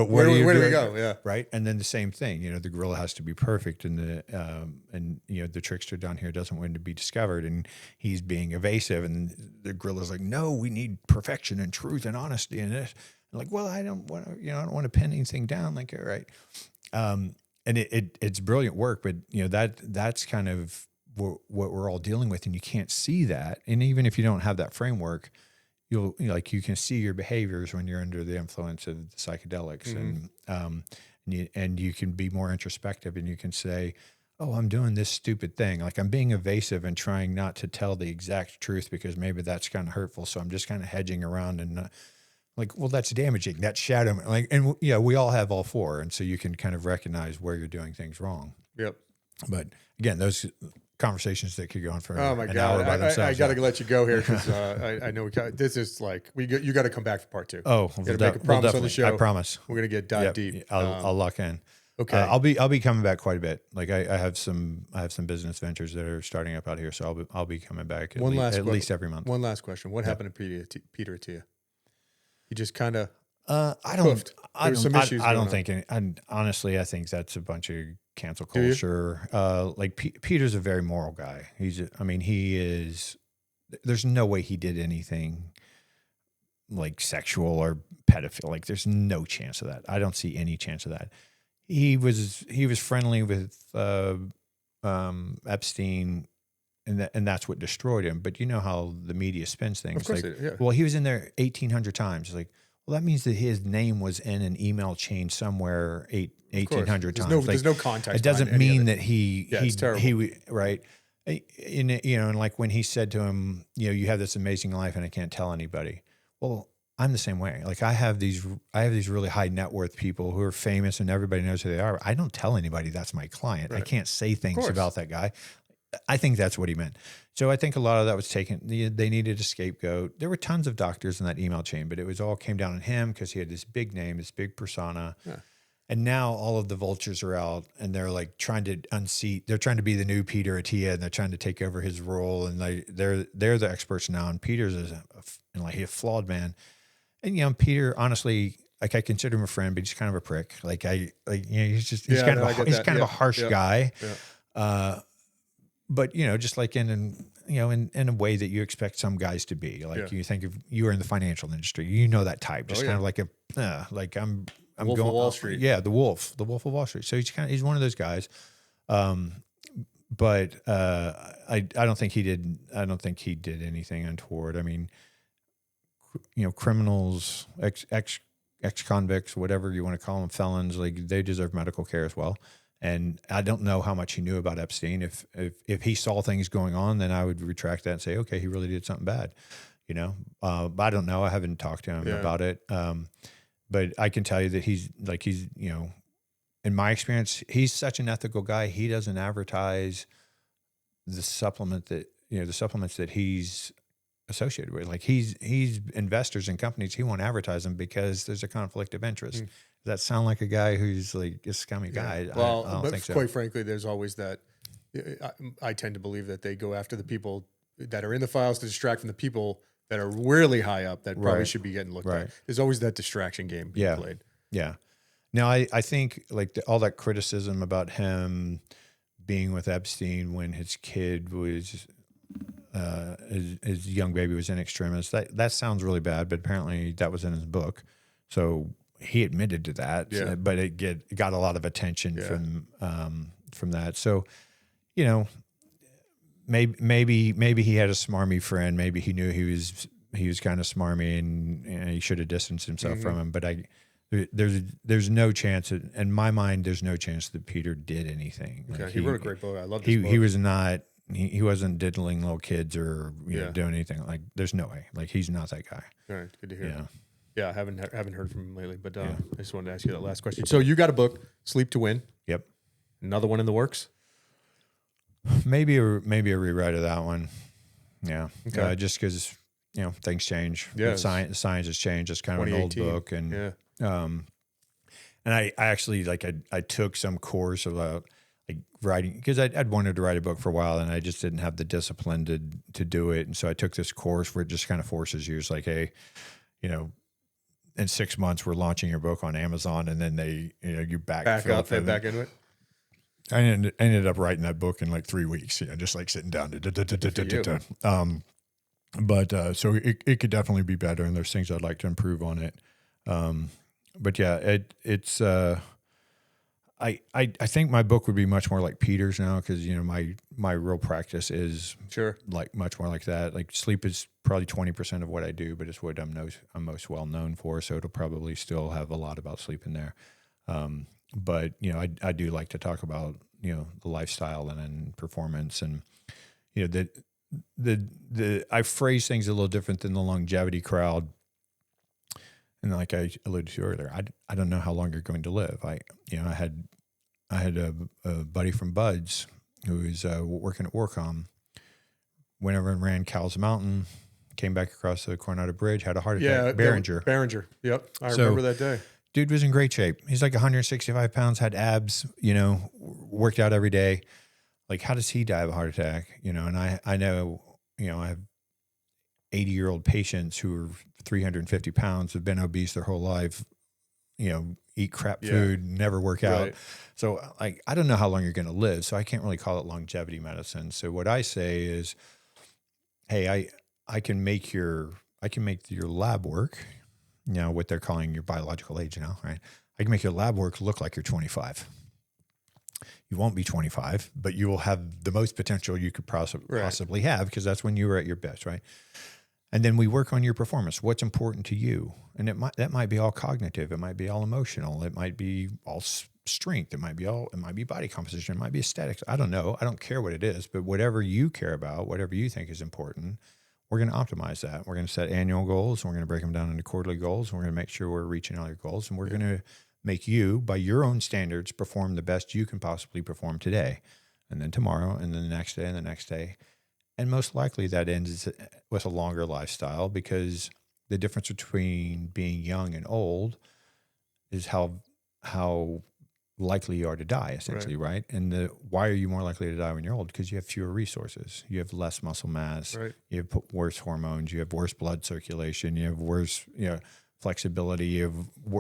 where do we go? Yeah. Right. And then the same thing, the gorilla has to be perfect, and the trickster down here doesn't want to be discovered, and he's being evasive, and the gorilla's like, no, we need perfection and truth and honesty in it. Like, well, I don't want to, I don't want to pin anything down. Like, all right. And it's brilliant work, but that's kind of what we're all dealing with, and you can't see that. And even if you don't have that framework, you can see your behaviors when you're under the influence of the psychedelics, and you can be more introspective, and you can say, oh, I'm doing this stupid thing. Like, I'm being evasive and trying not to tell the exact truth because maybe that's kind of hurtful. So I'm just kind of hedging around and like, well, that's damaging. That's shadow. Like, and we all have all four. And so you can kind of recognize where you're doing things wrong. Yep. But again, those conversations that could go on for an hour by themselves. I got to let you go here because I know this is like, you got to come back for part two. Oh, we'll make a promise on the show. I promise. We're going to dive deep. I'll lock in. Okay. I'll be coming back quite a bit. Like, I have some business ventures that are starting up out here. So I'll be coming back at least every month. One last question. What happened to Peter Attia? He just kind of I don't think any, honestly, I think that's a bunch of cancel culture. Like Peter's a very moral guy. He is, there's no way he did anything like sexual or pedophile. Like, there's no chance of that. I don't see any chance of that. He was friendly with Epstein, and that's what destroyed him. But you know how the media spins things. Of course, well, he was in there 1,800 times. Like, well, that means that his name was in an email chain somewhere 1,800 times. There's no context. It doesn't mean that it's terrible. Right. And like when he said to him, you have this amazing life and I can't tell anybody. Well, I'm the same way. Like, I have these really high net worth people who are famous and everybody knows who they are. I don't tell anybody that's my client. Right. I can't say things about that guy. I think that's what he meant. So I think a lot of that was taken. They needed a scapegoat. There were tons of doctors in that email chain, but it all came down on him because he had this big name, this big persona. Yeah. And now all of the vultures are out, and they're like trying to unseat. They're trying to be the new Peter Attia, and they're trying to take over his role. And they're the experts now. And Peter's he's a flawed man. And Peter, honestly, like I consider him a friend, but he's kind of a prick. He's kind of a harsh guy. Yeah. But just like in a way that you expect some guys to be. Like you think if you were in the financial industry, that type, just kind of like I'm Wolf going of Wall Street. Yeah, the wolf of Wall Street. So he's one of those guys. But I don't think he did anything untoward. I mean, criminals, ex-convicts, whatever you want to call them, felons, like they deserve medical care as well. And I don't know how much he knew about Epstein. If he saw things going on, then I would retract that and say, okay, he really did something bad, but I don't know. I haven't talked to him about it. But I can tell you that he's in my experience, he's such an ethical guy. He doesn't advertise the supplements that he's associated with. Like he's investors in companies. He won't advertise them because there's a conflict of interest. Does that sound like a guy who's like a scummy guy? Well, I don't think so. Quite frankly, there's always that. I tend to believe that they go after the people that are in the files to distract from the people that are really high up that probably should be getting looked at. There's always that distraction game being played. Yeah. Now, I think like all that criticism about him being with Epstein when his kid was, his young baby was in extremis, that sounds really bad, but apparently that was in his book. So he admitted to that, but it got a lot of attention from that. So, maybe he had a smarmy friend. Maybe he knew he was kind of smarmy and he should have distanced himself from him. But there's no chance in my mind. There's no chance that Peter did anything. Okay. Like he wrote a great book. I love this book. He was not. He wasn't diddling little kids or doing anything. Like there's no way. Like he's not that guy. All right, good to hear. Yeah, I haven't heard from him lately. But I just wanted to ask you that last question. So you got a book, Sleep to Win. Yep. Another one in the works. Maybe a rewrite of that one. Yeah. Okay. Just because things change. Yeah. Science has changed. It's kind of an old book, and and I actually I took some course about writing because I'd wanted to write a book for a while, and I just didn't have the discipline to do it, and so I took this course where it just kind of forces you. It's like, hey, in 6 months we're launching your book on Amazon, and then they you back up and back into it. I ended up writing that book in like 3 weeks, just like sitting down. But so it could definitely be better, and there's things I'd like to improve on it. But yeah, it's I think my book would be much more like Peter's now because my real practice is like much more like that. Like sleep is probably 20% of what I do, but it's what I'm most well known for. So it'll probably still have a lot about sleep in there. But I do like to talk about the lifestyle and performance, and I phrase things a little different than the longevity crowd. And like I alluded to earlier, I don't know how long you're going to live. I had a buddy from Buds who was working at Warcom, went over and ran Cowles Mountain, came back across the Coronado Bridge, had a heart attack. Behringer. Yep, I remember that day. Dude was in great shape. He's like 165 pounds, had abs, worked out every day. Like, how does he die of a heart attack? And I know, I have 80-year-old patients who are 350 pounds, have been obese their whole life, eat crap food, never work out. Right. So I don't know how long you're going to live. So I can't really call it longevity medicine. So what I say is, hey, I can make your lab work, what they're calling your biological age now, right? I can make your lab work look like you're 25. You won't be 25, but you will have the most potential you could possibly have because that's when you were at your best, right? And then we work on your performance. What's important to you? And that might be all cognitive. It might be all emotional. It might be all strength. It might be body composition. It might be aesthetics. I don't know. I don't care what it is, but whatever you care about, whatever you think is important, we're going to optimize that. We're going to set annual goals. And we're going to break them down into quarterly goals. And we're going to make sure we're reaching all your goals. And we're going to make you, by your own standards, perform the best you can possibly perform today, and then tomorrow, and then the next day, and the next day. And most likely that ends with a longer lifestyle because the difference between being young and old is how how likely you are to die, essentially, right? And why are you more likely to die when you're old? Because you have fewer resources. You have less muscle mass. Right. You have worse hormones. You have worse blood circulation. You have worse, flexibility. You have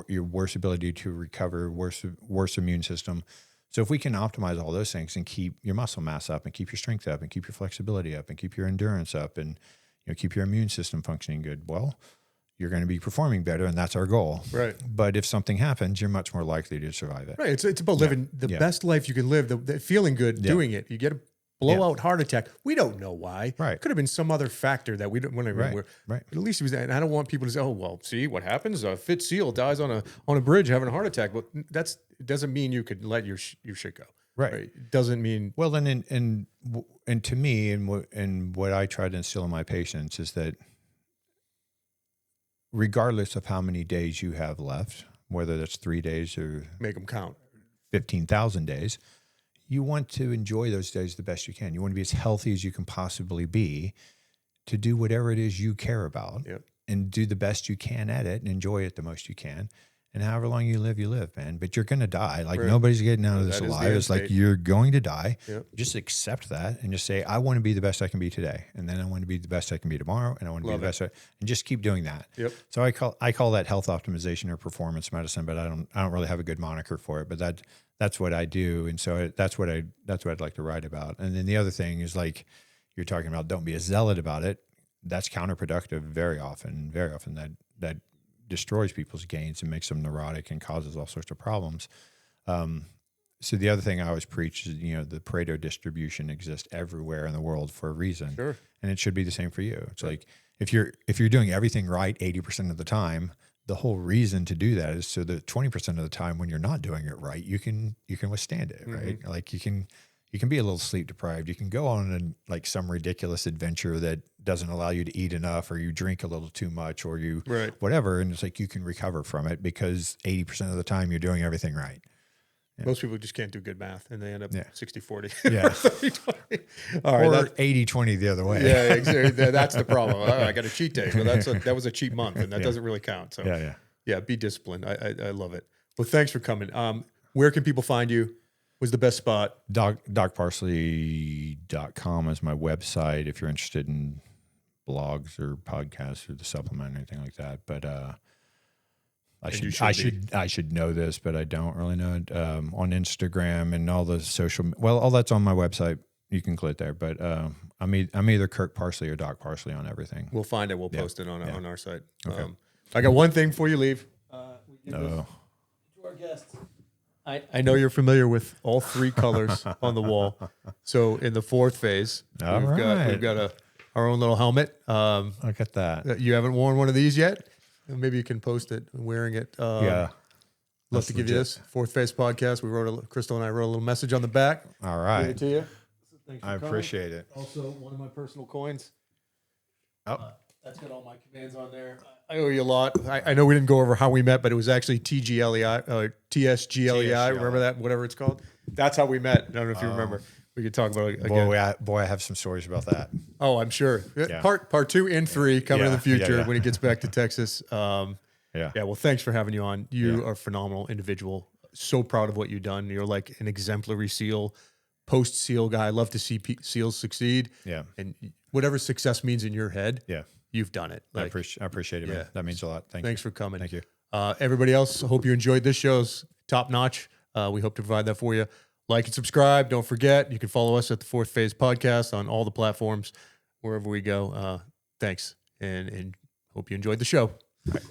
your worse ability to recover, worse immune system. So if we can optimize all those things and keep your muscle mass up and keep your strength up and keep your flexibility up and keep your endurance up and keep your immune system functioning good, well, you're going to be performing better, and that's our goal. Right. But if something happens, you're much more likely to survive it. Right. It's about living the best life you can live, the feeling good doing it. You get a blowout heart attack. We don't know why. Right. Could have been some other factor that we don't want to remember. Right. But at least it was that. And I don't want people to say, oh, well, see what happens? A fit SEAL dies on a bridge having a heart attack. But it doesn't mean you could let your shit go. Right. It doesn't mean. Well, and to me, and what I try to instill in my patients is that regardless of how many days you have left, whether that's 3 days or Make them count. 15,000 days, you want to enjoy those days the best you can. You want to be as healthy as you can possibly be to do whatever it is you care about and do the best you can at it and enjoy it the most you can. And however long you live, man. But you're going to die. Like nobody's getting out of this alive. It's like you're going to die. Yep. Just accept that and just say, I want to be the best I can be today. And then I want to be the best I can be tomorrow. And I want to be the best. And just keep doing that. Yep. So I call that health optimization or performance medicine, but I don't really have a good moniker for it. But that's what I do. And so that's what I'd like to write about. And then the other thing is, like you're talking about, don't be a zealot about it. That's counterproductive very often that destroys people's gains and makes them neurotic and causes all sorts of problems. So the other thing I always preach is, the Pareto distribution exists everywhere in the world for a reason. Sure. And it should be the same for you. It's like, if you're doing everything right 80% of the time, the whole reason to do that is so that 20% of the time when you're not doing it right, you can withstand it, right? Like you can be a little sleep deprived. You can go on some ridiculous adventure that doesn't allow you to eat enough, or you drink a little too much, or you whatever. And it's like, you can recover from it because 80% of the time you're doing everything right. Yeah. Most people just can't do good math and they end up 60-40. Yeah. All right. Or 80-20 the other way. Yeah, exactly. That's the problem. I got a cheat day, but that was a cheat month, and that doesn't really count. So yeah, be disciplined. I love it. Well, thanks for coming. Where can people find you? Was the best spot? DocParsley.com is my website if you're interested in blogs or podcasts or the supplement or anything like that. But I should know this, but I don't really know it. On Instagram and all the all that's on my website. You can click there. But I'm either Kirk Parsley or Doc Parsley on everything. We'll find it. We'll post it on our site. Okay. I got one thing before you leave. To our guests. I know you're familiar with all three colors on the wall. So in the fourth phase, we've got our own little helmet. Look at that. You haven't worn one of these yet? Maybe you can post it wearing it. Love to give you this. Fourth Phase Podcast. Kristel and I wrote a little message on the back. All right. Give it to you. Thanks for I appreciate it. Also, one of my personal coins. Oh. That's got all my commands on there. I owe you a lot. I know we didn't go over how we met, but it was actually TSGLEI. Remember that? Whatever it's called. That's how we met. I don't know if you remember. We could talk about it again. Boy, I have some stories about that. Oh, I'm sure. Yeah. Part 2 and 3 coming in the future when he gets back to Texas. Yeah. Well, thanks for having you on. You are a phenomenal individual. So proud of what you've done. You're like an exemplary SEAL, post-SEAL guy. I love to see SEALs succeed. Yeah. And whatever success means in your head. Yeah. You've done it. I appreciate it, man. That means a lot. Thanks for coming. Thank you. Everybody else, I hope you enjoyed this show's top notch. We hope to provide that for you. Like and subscribe. Don't forget, you can follow us at the Fourth Phase Podcast on all the platforms, wherever we go. Thanks, and hope you enjoyed the show. All right.